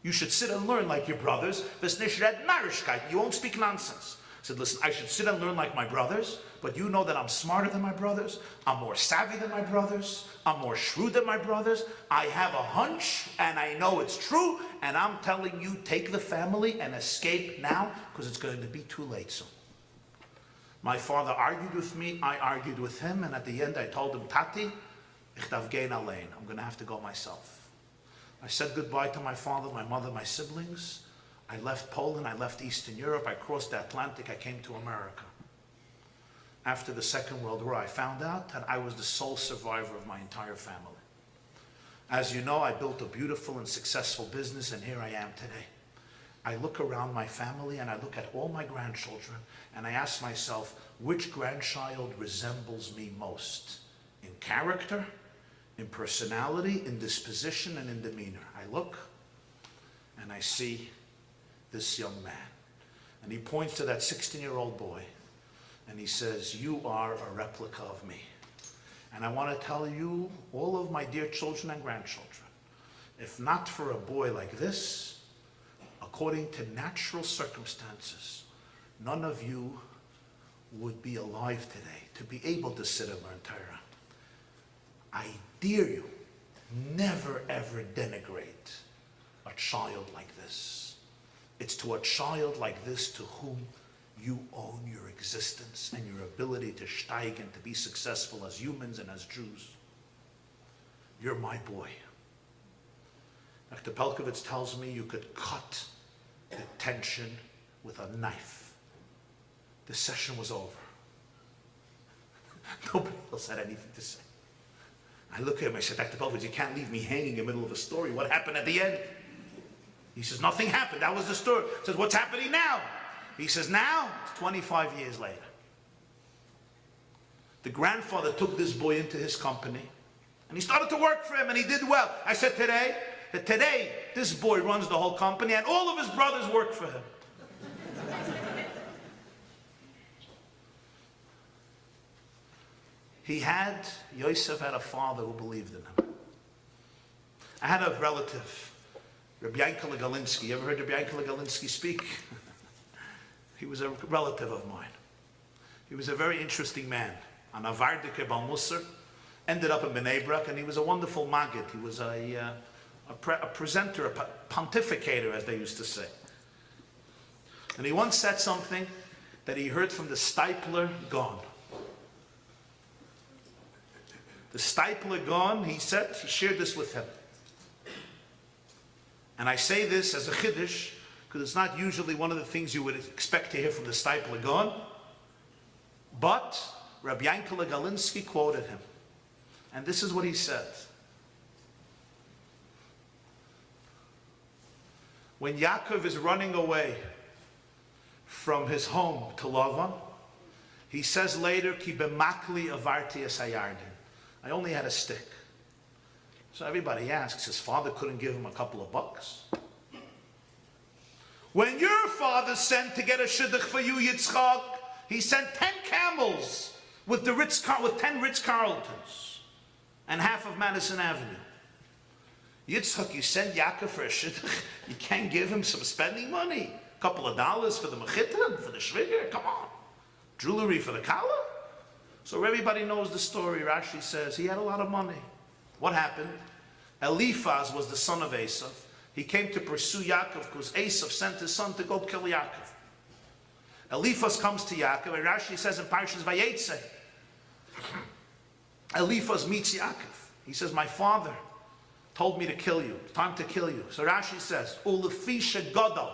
You should sit and learn like your brothers. You won't speak nonsense. I said, listen, I should sit and learn like my brothers, but you know that I'm smarter than my brothers, I'm more savvy than my brothers, I'm more shrewd than my brothers, I have a hunch, and I know it's true, and I'm telling you, take the family and escape now, because it's going to be too late soon. My father argued with me, I argued with him, and at the end I told him, Tati, ich darf gehen allein, I'm going to have to go myself. I said goodbye to my father, my mother, my siblings. I left Poland, I left Eastern Europe, I crossed the Atlantic, I came to America. After the Second World War, I found out that I was the sole survivor of my entire family. As you know, I built a beautiful and successful business, and here I am today. I look around my family and I look at all my grandchildren, and I ask myself, which grandchild resembles me most? In character, in personality, in disposition, and in demeanor. I look and I see this young man. And he points to that 16-year-old boy and he says, you are a replica of me. And I want to tell you, all of my dear children and grandchildren, if not for a boy like this, according to natural circumstances, none of you would be alive today to be able to sit and learn Torah. I dare you, never ever denigrate a child like this. It's to a child like this to whom you own your existence and your ability to steig and to be successful as humans and as Jews. You're my boy. Dr. Pelkovitz tells me you could cut the tension with a knife. The session was over. Nobody else had anything to say. I look at him, I said, Dr. Pelkovitz, you can't leave me hanging in the middle of a story. What happened at the end? He says, nothing happened. That was the story. He says, what's happening now? He says, now, it's 25 years later. The grandfather took this boy into his company, and he started to work for him, and he did well. I said today, this boy runs the whole company, and all of his brothers work for him. Yosef had a father who believed in him. I had a relative Rabbi Yankele Galinsky. You ever heard Rabbi Yankele Galinsky speak? He was a relative of mine. He was a very interesting man. An Avardike Bal Musar, ended up in Bnei Brak, and he was a wonderful Maggid. He was a presenter, a pontificator, as they used to say. And he once said something that he heard from the Stipler Gaon. The Stipler Gaon, he said, he shared this with him. And I say this as a chiddush, because it's not usually one of the things you would expect to hear from the Stipler Gaon. But Rabbi Yankele Galinsky quoted him. And this is what he said. When Yaakov is running away from his home to Lavan, he says later, Ki b'makli avarti es hayarden. I only had a stick. So everybody asks, his father couldn't give him a couple of bucks? When your father sent to get a shidduch for you, Yitzchak, he sent 10 camels with 10 Ritz-Carltons and half of Madison Avenue. Yitzchak, you send Yaakov for a shidduch, you can't give him some spending money? A couple of dollars for the mechita, for the shviger? Come on. Jewelry for the kala? So everybody knows the story. Rashi says he had a lot of money. What happened? Eliphaz was the son of Esav. He came to pursue Yaakov because Esav sent his son to go kill Yaakov. Eliphaz comes to Yaakov, and Rashi says in Parshas Vayigash, Eliphaz meets Yaakov. He says, my father told me to kill you. It's time to kill you. So Rashi says, Ulefi shegadol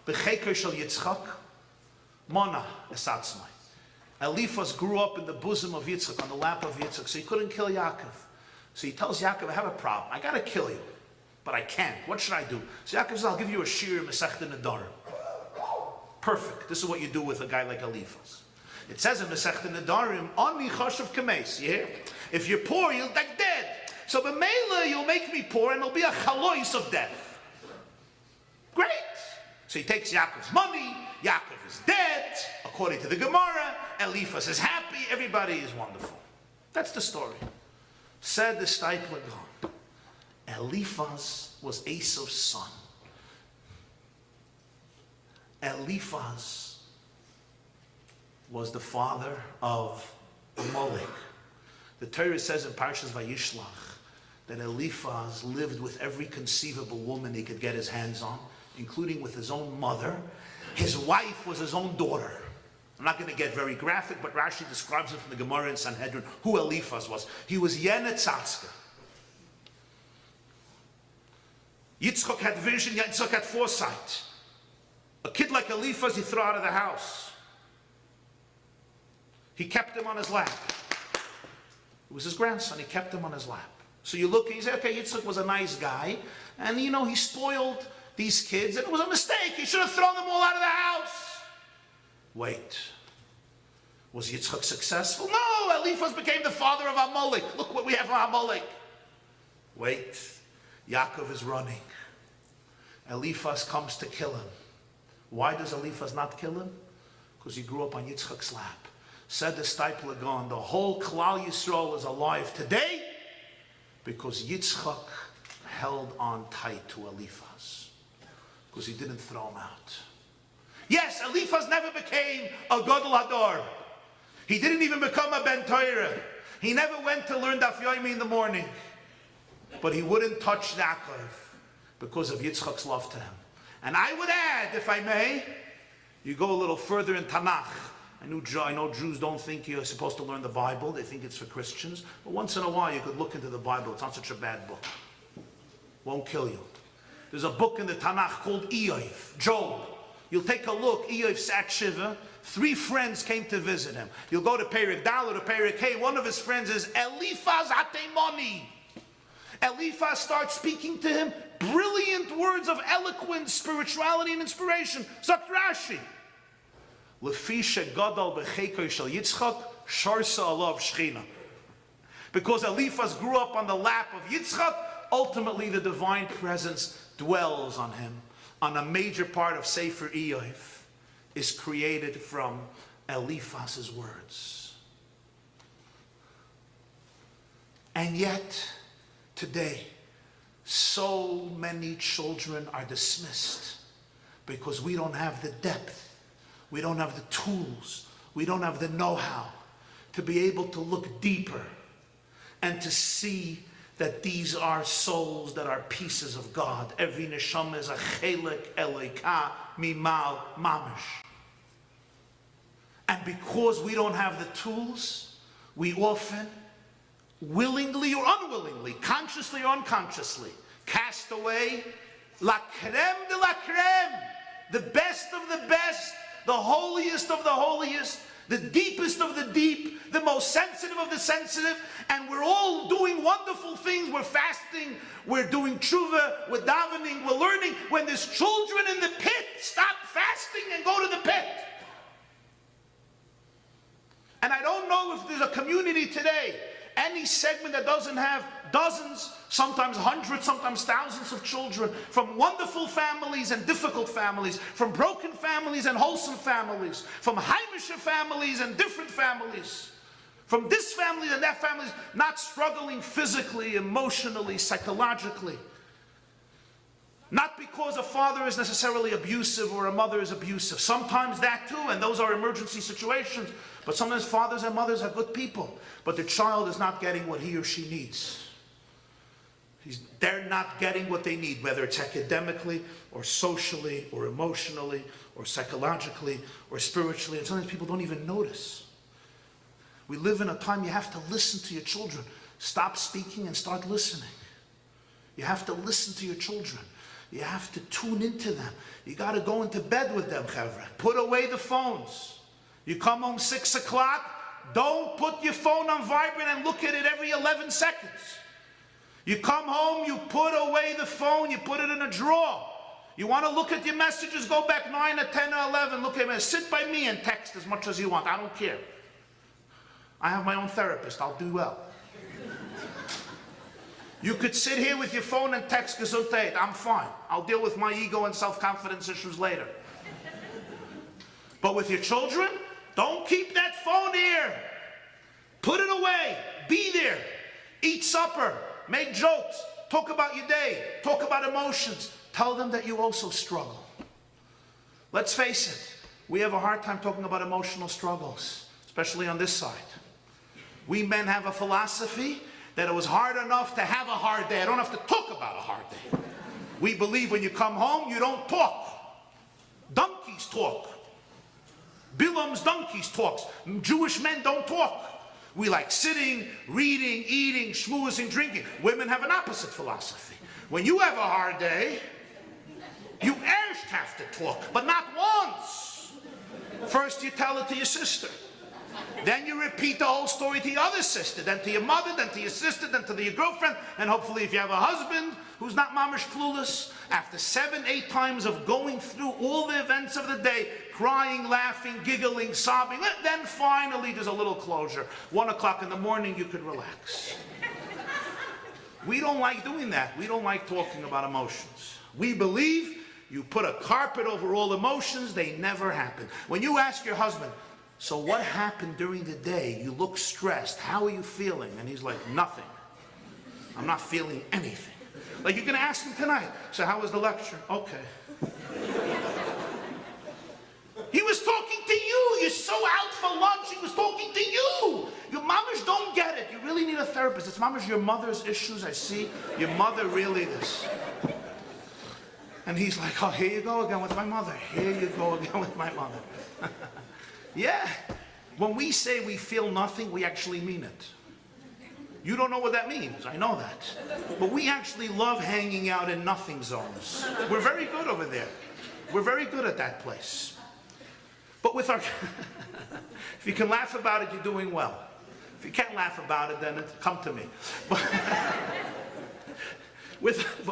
b'cheker shel Yitzchak mana esatzmai. Eliphaz grew up in the bosom of Yitzchak, on the lap of Yitzchak, so he couldn't kill Yaakov. So he tells Yaakov, I have a problem. I got to kill you, but I can't. What should I do? So Yaakov says, I'll give you a shir Masechta Nedarim. Perfect. This is what you do with a guy like Eliphaz. It says in Masechta Nedarim, Ani chashav kameis. You hear? If you're poor, you'll die dead. So b'meila, you'll make me poor, and there'll be a chalois of death. Great. So he takes Yaakov's money. Yaakov is dead. According to the Gemara, Eliphaz is happy. Everybody is wonderful. That's the story. Said the Stipler Gaon, Eliphaz was Esav's son. Eliphaz was the father of Amalek. The Torah says in Parshas Vayishlach that Eliphaz lived with every conceivable woman he could get his hands on, including with his own mother. His wife was his own daughter. I'm not going to get very graphic, but Rashi describes it from the Gemara in Sanhedrin who Eliphaz was. He was Yenetzatzka. Yitzchak had vision, Yitzchak had foresight. A kid like Eliphaz, he threw out of the house. He kept him on his lap. It was his grandson, he kept him on his lap. So you look, you say, okay, Yitzchak was a nice guy, and you know, he spoiled these kids, and it was a mistake. He should have thrown them all out of the house. Wait, was Yitzchak successful? No, Eliphaz became the father of Amalek. Look what we have from Amalek. Wait, Yaakov is running. Eliphaz comes to kill him. Why does Eliphaz not kill him? Because he grew up on Yitzchak's lap. Said the Stipler Gaon, the whole Klal Yisrael is alive today because Yitzchak held on tight to Eliphaz. Because he didn't throw him out. Yes, Eliphaz never became a Gadol Hador. He didn't even become a Ben Torah. He never went to learn Daf Yomi in the morning. But he wouldn't touch Yaakov because of Yitzchak's love to him. And I would add, if I may, you go a little further in Tanakh. I know Jews don't think you're supposed to learn the Bible. They think it's for Christians. But once in a while you could look into the Bible. It's not such a bad book. Won't kill you. There's a book in the Tanakh called Eov, Job. You'll take a look. Eov sat Shiva. 3 friends came to visit him. You'll go to Perek Dal or to Perek Hey. One of his friends is Eliphaz Atemoni. Eliphaz starts speaking to him brilliant words of eloquence, spirituality, and inspiration. Zok Rashi. Lefisha Gadol B'cheikoy Shel Yitzchak Sharsa Alav Shechina. Because Eliphaz grew up on the lap of Yitzchak, ultimately the divine presence dwells on him. On a major part of Sefer Eov is created from Eliphaz's words. And yet, today, So many children are dismissed because we don't have the depth, we don't have the tools, we don't have the know-how to be able to look deeper and to see that these are souls that are pieces of God. Every neshama is a chelek eloka mimal mamish. And because we don't have the tools, we often, willingly or unwillingly, consciously or unconsciously, cast away la creme de la creme, the best of the best, the holiest of the holiest, the deepest of the deep, the most sensitive of the sensitive, and we're all doing wonderful things. We're fasting, we're doing tshuva, we're davening, we're learning. When there's children in the pit, stop fasting and go to the pit. And I don't know if there's a community today, any segment that doesn't have dozens, sometimes hundreds, sometimes thousands of children from wonderful families and difficult families, from broken families and wholesome families, from Heimische families and different families, from this family and that family, not struggling physically, emotionally, psychologically. Not because a father is necessarily abusive or a mother is abusive. Sometimes that too, and those are emergency situations. But sometimes fathers and mothers are good people, but the child is not getting what he or she needs. They're not getting what they need, whether it's academically or socially or emotionally or psychologically or spiritually. And sometimes people don't even notice. We live in a time you have to listen to your children. Stop speaking and start listening. You have to listen to your children. You have to tune into them. You got to go into bed with them, chevra. Put away the phones. You come home 6 o'clock, don't put your phone on vibrate and look at it every 11 seconds. You come home, you put away the phone, you put it in a drawer. You want to look at your messages, go back 9 or 10 or 11, look at me, sit by me and text as much as you want. I don't care. I have my own therapist, I'll do well. You could sit here with your phone and text gesundheit. I'm fine. I'll deal with my ego and self-confidence issues later. But with your children, don't keep that phone here. Put it away. Be there. Eat supper. Make jokes. Talk about your day. Talk about emotions. Tell them that you also struggle. Let's face it. We have a hard time talking about emotional struggles, especially on this side. We men have a philosophy that it was hard enough to have a hard day. I don't have to talk about a hard day. We believe when you come home, you don't talk. Donkeys talk. Bilam's donkeys talks. Jewish men don't talk. We like sitting, reading, eating, schmoozing, drinking. Women have an opposite philosophy. When you have a hard day, you erst have to talk, but not once. First you tell it to your sister. Then you repeat the whole story to your other sister, then to your mother, then to your sister, then to your girlfriend, and hopefully if you have a husband who's not mamish clueless, after 7, 8 times of going through all the events of the day, crying, laughing, giggling, sobbing, then finally there's a little closure. 1 o'clock in the morning, you could relax. We don't like doing that. We don't like talking about emotions. We believe you put a carpet over all emotions, they never happen. When you ask your husband, so what happened during the day? You look stressed. How are you feeling? And he's like, nothing. I'm not feeling anything. Like you're going to ask him tonight. So how was the lecture? Okay. He was talking to you. You're so out for lunch. He was talking to you. Your mamas don't get it. You really need a therapist. It's mamas your mother's issues. I see. Your mother really this. And he's like, oh, here you go again with my mother. Here you go again with my mother. Yeah, when we say we feel nothing, we actually mean it. You don't know what that means, I know that. But we actually love hanging out in nothing zones. We're very good over there. We're very good at that place. But with our, if you can laugh about it, you're doing well. If you can't laugh about it, then come to me. But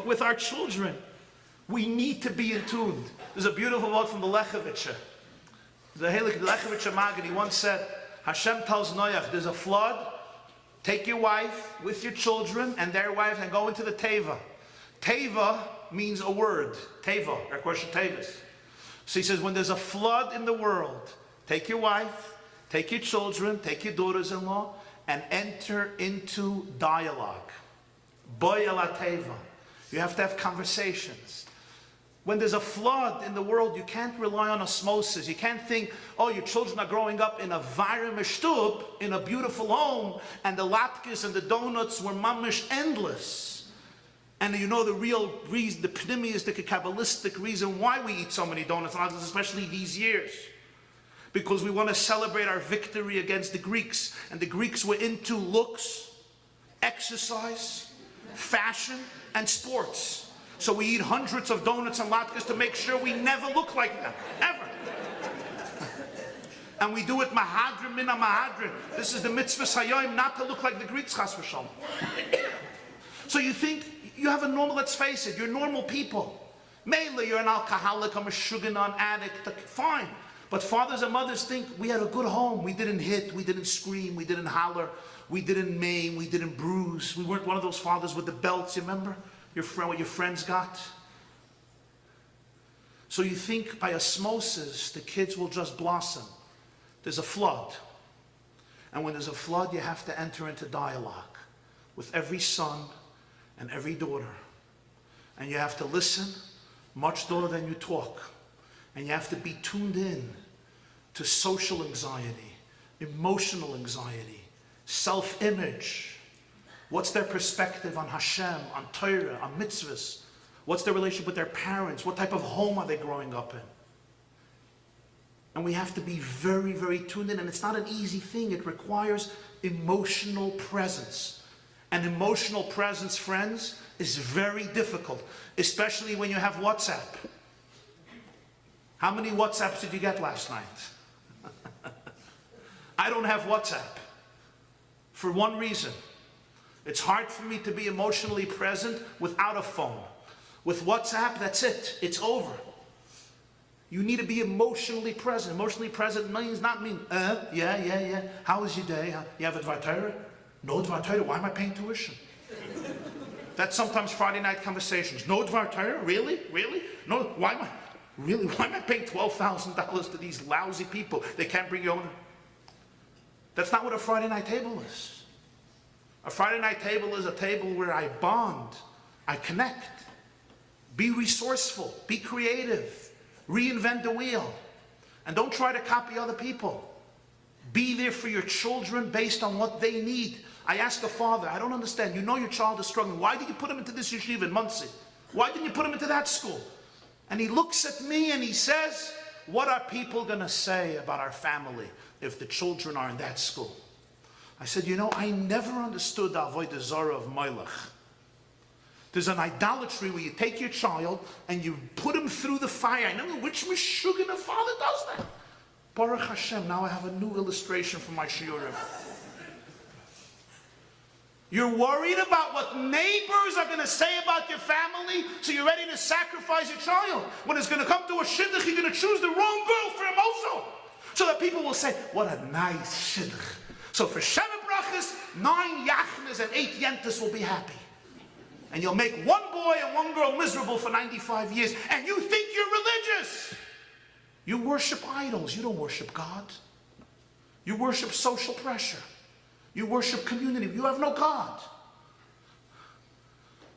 with our children, we need to be in tune. There's a beautiful quote from the Lechovitcher. The Lechovitcher Maggid, he once said, Hashem tells Noach, there's a flood, take your wife with your children and their wives and go into the Teva. Teva means a word. Teva, Teves. So he says, when there's a flood in the world, take your wife, take your children, take your daughters-in-law, and enter into dialogue. Boy ala Teva. You have to have conversations. When there's a flood in the world, you can't rely on osmosis. You can't think, oh, your children are growing up in a vayrim shtub, in a beautiful home, and the latkes and the donuts were mamish endless. And you know the real reason, the pneumistic, Kabbalistic reason why we eat so many donuts, especially these years. Because we want to celebrate our victory against the Greeks. And the Greeks were into looks, exercise, fashion, and sports. So we eat hundreds of donuts and latkes to make sure we never look like them, ever. And we do it mahadrim mina mahadrim. This is the mitzvah hayom, not to look like the Greeks, chas v'shalom. So you think, you have a normal, let's face it, you're normal people. Mainly you're an alcoholic, I'm a sugar-non addict, fine. But fathers and mothers think we had a good home. We didn't hit, we didn't scream, we didn't holler, we didn't maim, we didn't bruise. We weren't one of those fathers with the belts, you remember? What your friends got. So you think by osmosis, the kids will just blossom. There's a flood. And when there's a flood, you have to enter into dialogue with every son and every daughter. And you have to listen much louder than you talk. And you have to be tuned in to social anxiety, emotional anxiety, self-image. What's their perspective on Hashem, on Torah, on mitzvahs? What's their relationship with their parents? What type of home are they growing up in? And we have to be very, very tuned in. And it's not an easy thing. It requires emotional presence. And emotional presence, friends, is very difficult, especially when you have WhatsApp. How many WhatsApps did you get last night? I don't have WhatsApp for one reason. It's hard for me to be emotionally present without a phone. With WhatsApp, that's it. It's over. You need to be emotionally present. Emotionally present means not mean, yeah. How was your day? You have a Dvar Torah? No Dvar Torah. Why am I paying tuition? That's sometimes Friday night conversations. No Dvar Torah? Really? No, why am I paying $12,000 to these lousy people? They can't bring your own. That's not what a Friday night table is. A Friday night table is a table where I bond, I connect, be resourceful, be creative, reinvent the wheel. And don't try to copy other people. Be there for your children based on what they need. I ask a father, I don't understand, you know your child is struggling. Why did you put him into this yeshiva in Muncie? Why didn't you put him into that school? And he looks at me and he says, what are people going to say about our family if the children are in that school? I said, you know, I never understood the avodah zarah of Melech. There's an idolatry where you take your child and you put him through the fire. I never know which meshuggah a father does that. Baruch Hashem, now I have a new illustration for my shiurim. You're worried about what neighbors are going to say about your family, so you're ready to sacrifice your child. When it's going to come to a shidduch, you're going to choose the wrong girl for him also. So that people will say, what a nice shidduch. So for Sheva Brachas, 9 Yachnas and 8 Yentas will be happy. And you'll make one boy and one girl miserable for 95 years, and you think you're religious. You worship idols. You don't worship God. You worship social pressure. You worship community. You have no God.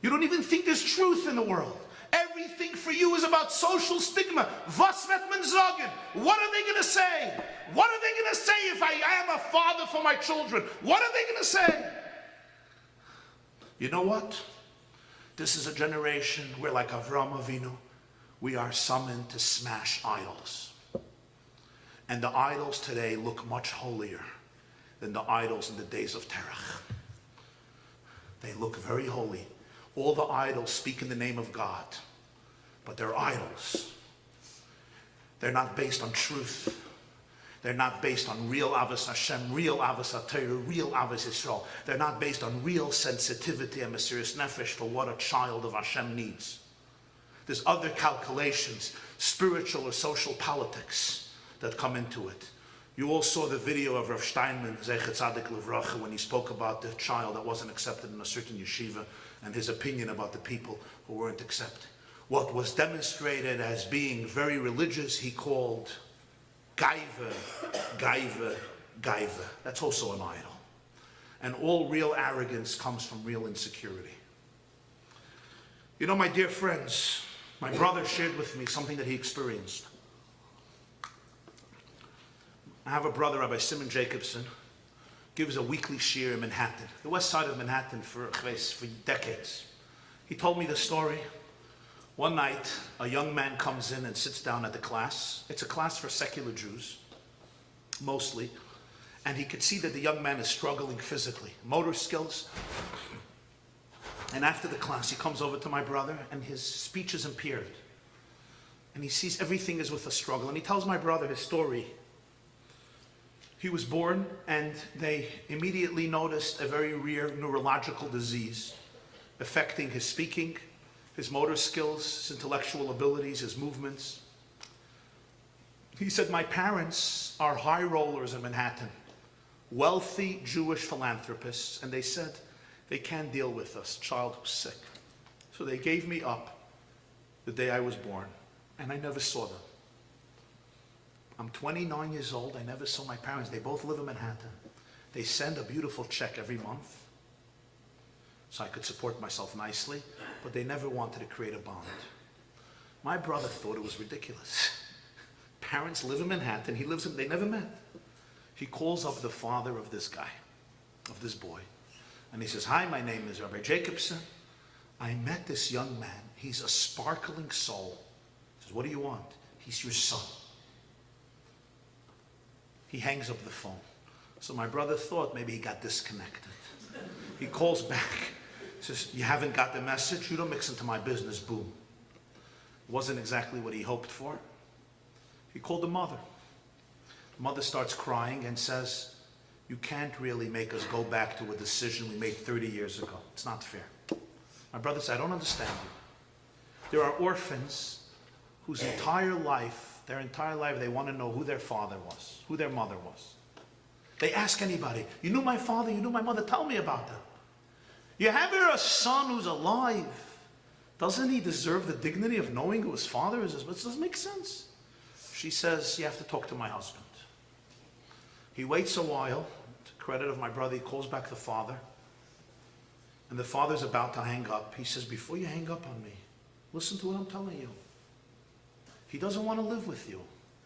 You don't even think there's truth in the world. Everything for you is about social stigma. Was wird man sagen? What are they going to say? What are they going to say if I am a father for my children? What are they going to say? You know what? This is a generation where, like Avraham Avinu, we are summoned to smash idols. And the idols today look much holier than the idols in the days of Terach. They look very holy. All the idols speak in the name of God, but they're idols. They're not based on truth. They're not based on real Avos Hashem, real Avos HaTorah, real Avos Yisrael. They're not based on real sensitivity and Mesiras Nefesh for what a child of Hashem needs. There's other calculations, spiritual or social politics, that come into it. You all saw the video of Rav Steinman, Zecher Tzadik Livracha, when he spoke about the child that wasn't accepted in a certain yeshiva and his opinion about the people who weren't accepted. What was demonstrated as being very religious, he called gaiva, gaiva, gaiva. That's also an idol. And all real arrogance comes from real insecurity. You know, my dear friends, my brother shared with me something that he experienced. I have a brother, Rabbi Jacobson, gives a weekly shiur in Manhattan, the west side of Manhattan for decades. He told me the story. One night, a young man comes in and sits down at the class. It's a class for secular Jews, mostly. And he could see that the young man is struggling physically, motor skills. And after the class, he comes over to my brother, and his speech is impaired. And he sees everything is with a struggle. And he tells my brother his story. He was born, and they immediately noticed a very rare neurological disease affecting his speaking, his motor skills, his intellectual abilities, his movements. He said, my parents are high rollers in Manhattan, wealthy Jewish philanthropists, and they said they can't deal with us, child who's sick. So they gave me up the day I was born, and I never saw them. I'm 29 years old. I never saw my parents. They both live in Manhattan. They send a beautiful check every month so I could support myself nicely, but they never wanted to create a bond. My brother thought it was ridiculous. Parents live in Manhattan. They never met. He calls up the father of this guy, of this boy, and he says, hi, my name is Rabbi Jacobson. I met this young man. He's a sparkling soul. He says, what do you want? He's your son. He hangs up the phone. So my brother thought maybe he got disconnected. He calls back, says, you haven't got the message? You don't mix into my business, boom. Wasn't exactly what he hoped for. He called the mother. The mother starts crying and says, you can't really make us go back to a decision we made 30 years ago. It's not fair. My brother said, I don't understand you. There are orphans whose entire life, they want to know who their father was, who their mother was. They ask anybody, you knew my father, you knew my mother, tell me about them. You have here a son who's alive. Doesn't he deserve the dignity of knowing who his father is? It doesn't make sense. She says, you have to talk to my husband. He waits a while. To credit of my brother, he calls back the father. And the father's about to hang up. He says, before you hang up on me, listen to what I'm telling you. He doesn't want to live with you.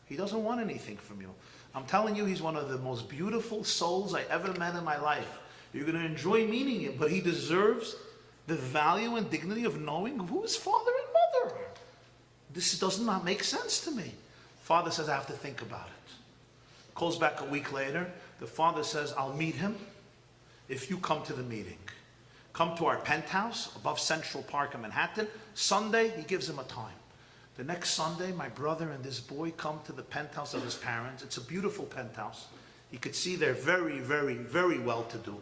He doesn't want anything from you. I'm telling you, he's one of the most beautiful souls I ever met in my life. You're going to enjoy meeting him, but he deserves the value and dignity of knowing who his father and mother are. This does not make sense to me. Father says, I have to think about it. Calls back a week later. The father says, I'll meet him if you come to the meeting. Come to our penthouse above Central Park in Manhattan. Sunday, he gives him a time. The next Sunday, my brother and this boy come to the penthouse of his parents. It's a beautiful penthouse. You could see they're very, very, very well-to-do.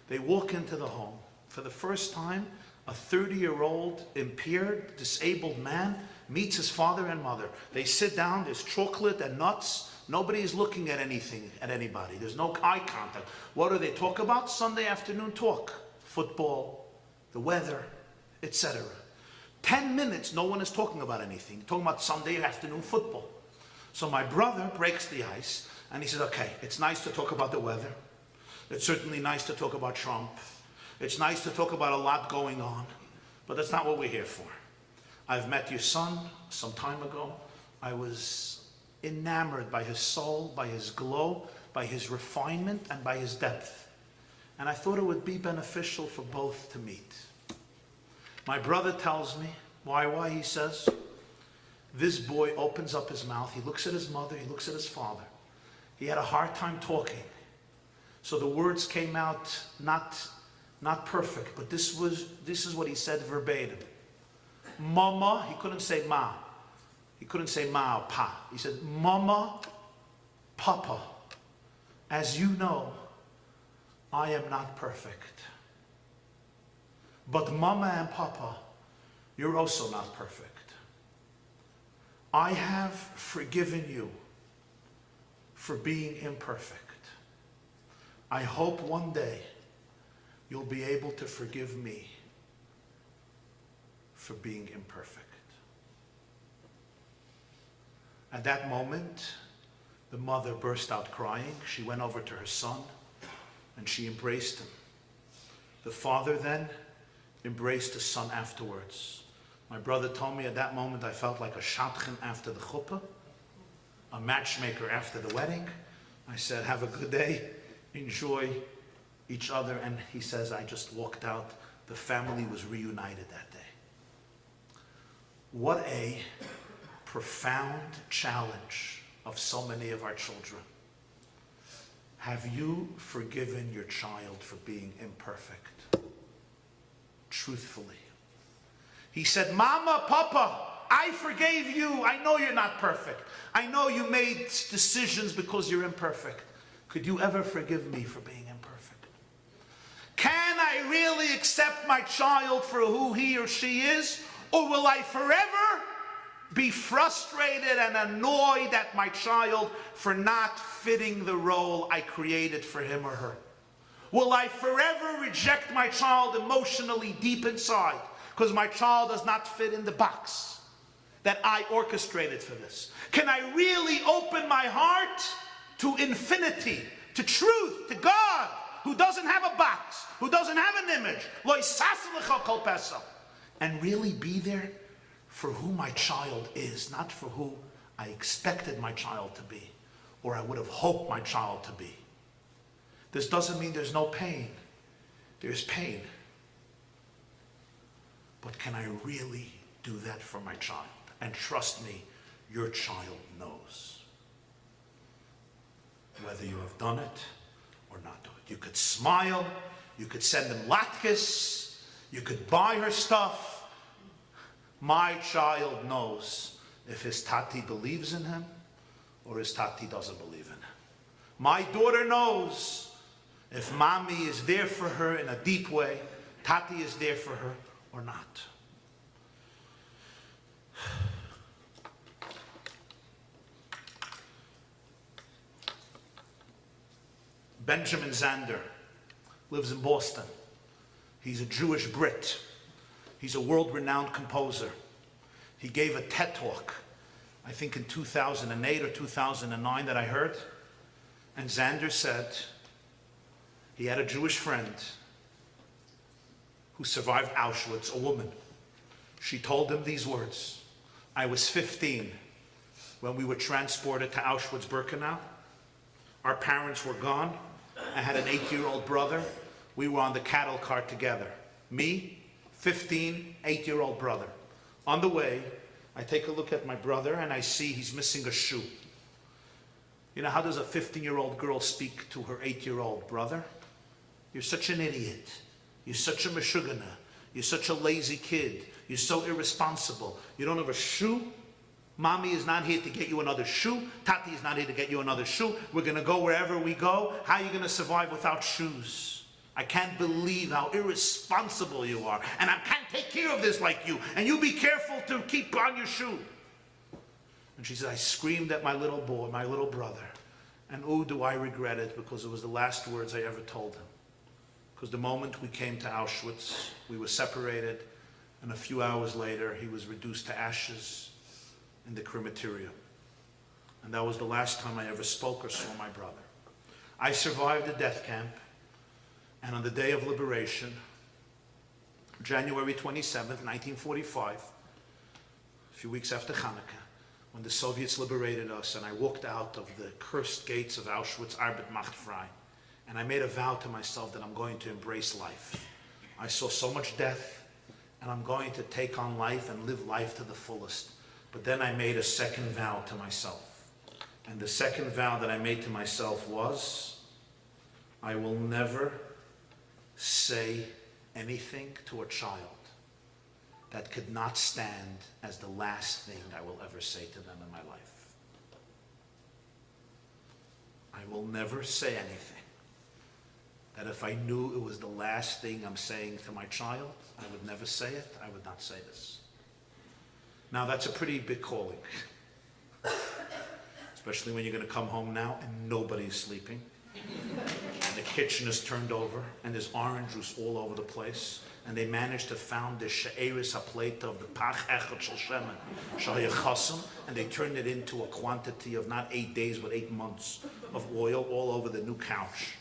They walk into the home. For the first time, a 30-year-old, impaired, disabled man meets his father and mother. They sit down, there's chocolate and nuts. Nobody is looking at anything, at anybody. There's no eye contact. What do they talk about? Sunday afternoon talk. Football, the weather, etc. 10 minutes, no one is talking about anything. Talking about Sunday afternoon football. So my brother breaks the ice and he says, okay, it's nice to talk about the weather. It's certainly nice to talk about Trump. It's nice to talk about a lot going on, but that's not what we're here for. I've met your son some time ago. I was enamored by his soul, by his glow, by his refinement, and by his depth. And I thought it would be beneficial for both to meet. My brother tells me, why, he says, this boy opens up his mouth, he looks at his mother, he looks at his father. He had a hard time talking. So the words came out not perfect, but this is what he said verbatim. Mama, he couldn't say ma. He couldn't say ma or pa. He said, Mama, Papa, as you know, I am not perfect. But Mama and Papa, you're also not perfect. I have forgiven you for being imperfect. I hope one day you'll be able to forgive me for being imperfect. At that moment, the mother burst out crying. She went over to her son and she embraced him. The father then embraced his son afterwards. My brother told me at that moment I felt like a shadchan after the chuppah, a matchmaker after the wedding. I said, have a good day, enjoy each other. And he says, I just walked out. The family was reunited that day. What a profound challenge of so many of our children. Have you forgiven your child for being imperfect? Truthfully. He said, Mama, Papa, I forgave you. I know you're not perfect. I know you made decisions because you're imperfect. Could you ever forgive me for being imperfect? Can I really accept my child for who he or she is? Or will I forever be frustrated and annoyed at my child for not fitting the role I created for him or her? Will I forever reject my child emotionally deep inside because my child does not fit in the box that I orchestrated for this? Can I really open my heart to infinity, to truth, to God, who doesn't have a box, who doesn't have an image, and really be there for who my child is, not for who I expected my child to be, or I would have hoped my child to be? This doesn't mean there's no pain. There's pain. But can I really do that for my child? And trust me, your child knows whether you have done it or not done it. You could smile, you could send them latkes, you could buy her stuff. My child knows if his tati believes in him or his tati doesn't believe in him. My daughter knows if mommy is there for her in a deep way, tati is there for her or not. Benjamin Zander lives in Boston. He's a Jewish Brit. He's a world-renowned composer. He gave a TED Talk, I think in 2008 or 2009 that I heard. And Zander said he had a Jewish friend who survived Auschwitz, a woman. She told him these words: I was 15 when we were transported to Auschwitz-Birkenau. Our parents were gone. I had an 8-year-old brother. We were on the cattle cart together. Me, 15, 8-year-old brother. On the way, I take a look at my brother and I see he's missing a shoe. You know, how does a 15-year-old girl speak to her 8-year-old brother? You're such an idiot. You're such a meshugana. You're such a lazy kid. You're so irresponsible. You don't have a shoe. Mommy is not here to get you another shoe. Tati is not here to get you another shoe. We're going to go wherever we go. How are you going to survive without shoes? I can't believe how irresponsible you are. And I can't take care of this like you. And you be careful to keep on your shoe. And she said, I screamed at my little boy, my little brother. And oh, do I regret it, because it was the last words I ever told him. Because the moment we came to Auschwitz, we were separated. And a few hours later, he was reduced to ashes in the crematorium. And that was the last time I ever spoke or saw my brother. I survived the death camp, and on the day of liberation, January 27th, 1945, a few weeks after Hanukkah, when the Soviets liberated us, and I walked out of the cursed gates of Auschwitz, Arbeit macht frei, and I made a vow to myself that I'm going to embrace life. I saw so much death, and I'm going to take on life and live life to the fullest. But then I made a second vow to myself. And the second vow that I made to myself was, I will never say anything to a child that could not stand as the last thing I will ever say to them in my life. I will never say anything that if I knew it was the last thing I'm saying to my child, I would never say it. I would not say this. Now that's a pretty big calling, especially when you're going to come home now and nobody's sleeping, and the kitchen is turned over, and there's orange juice all over the place, and they managed to found the she'eris hapleta of the pach echad shel shemen shel Jacobson, and they turned it into a quantity of not 8 days but 8 months of oil all over the new couch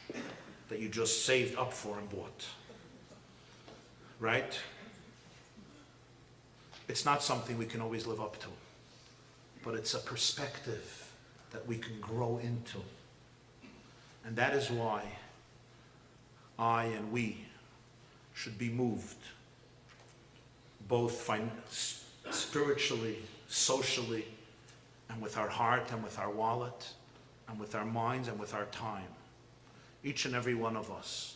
that you just saved up for and bought. Right? It's not something we can always live up to, but it's a perspective that we can grow into. And that is why I and we should be moved, both spiritually, socially, and with our heart and with our wallet, and with our minds and with our time. Each and every one of us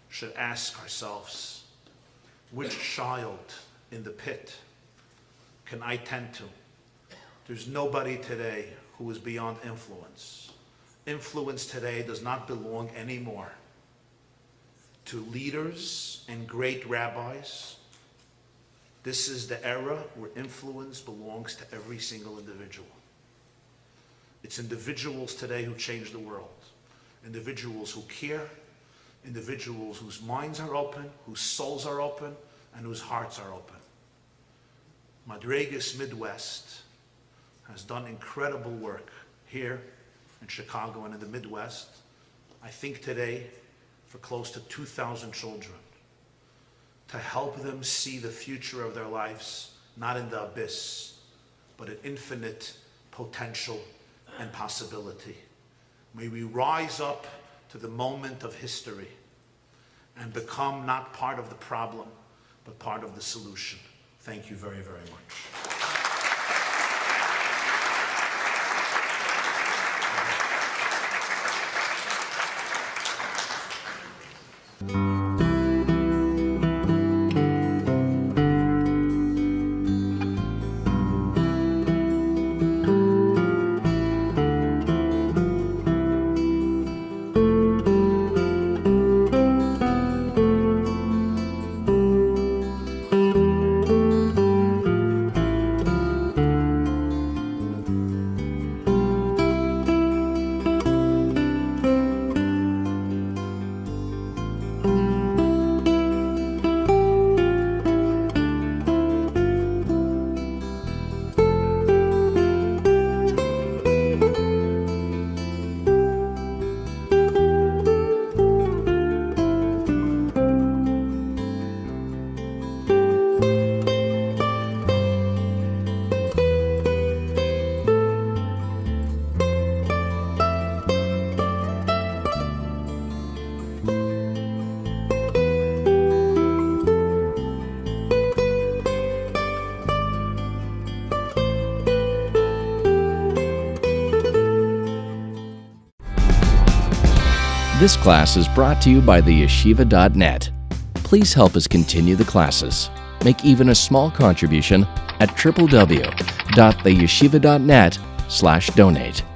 should ask ourselves, which child in the pit can I tend to? There's nobody today who is beyond influence. Influence today does not belong anymore to leaders and great rabbis. This is the era where influence belongs to every single individual. It's individuals today who change the world. Individuals who care, individuals whose minds are open, whose souls are open, and whose hearts are open. Madreigos Midwest has done incredible work here in Chicago and in the Midwest. I think today for close to 2,000 children, to help them see the future of their lives, not in the abyss, but in infinite potential and possibility. May we rise up to the moment of history and become not part of the problem, but part of the solution. Thank you very, very much. This class is brought to you by theyeshiva.net. Please help us continue the classes. Make even a small contribution at www.theyeshiva.net/donate.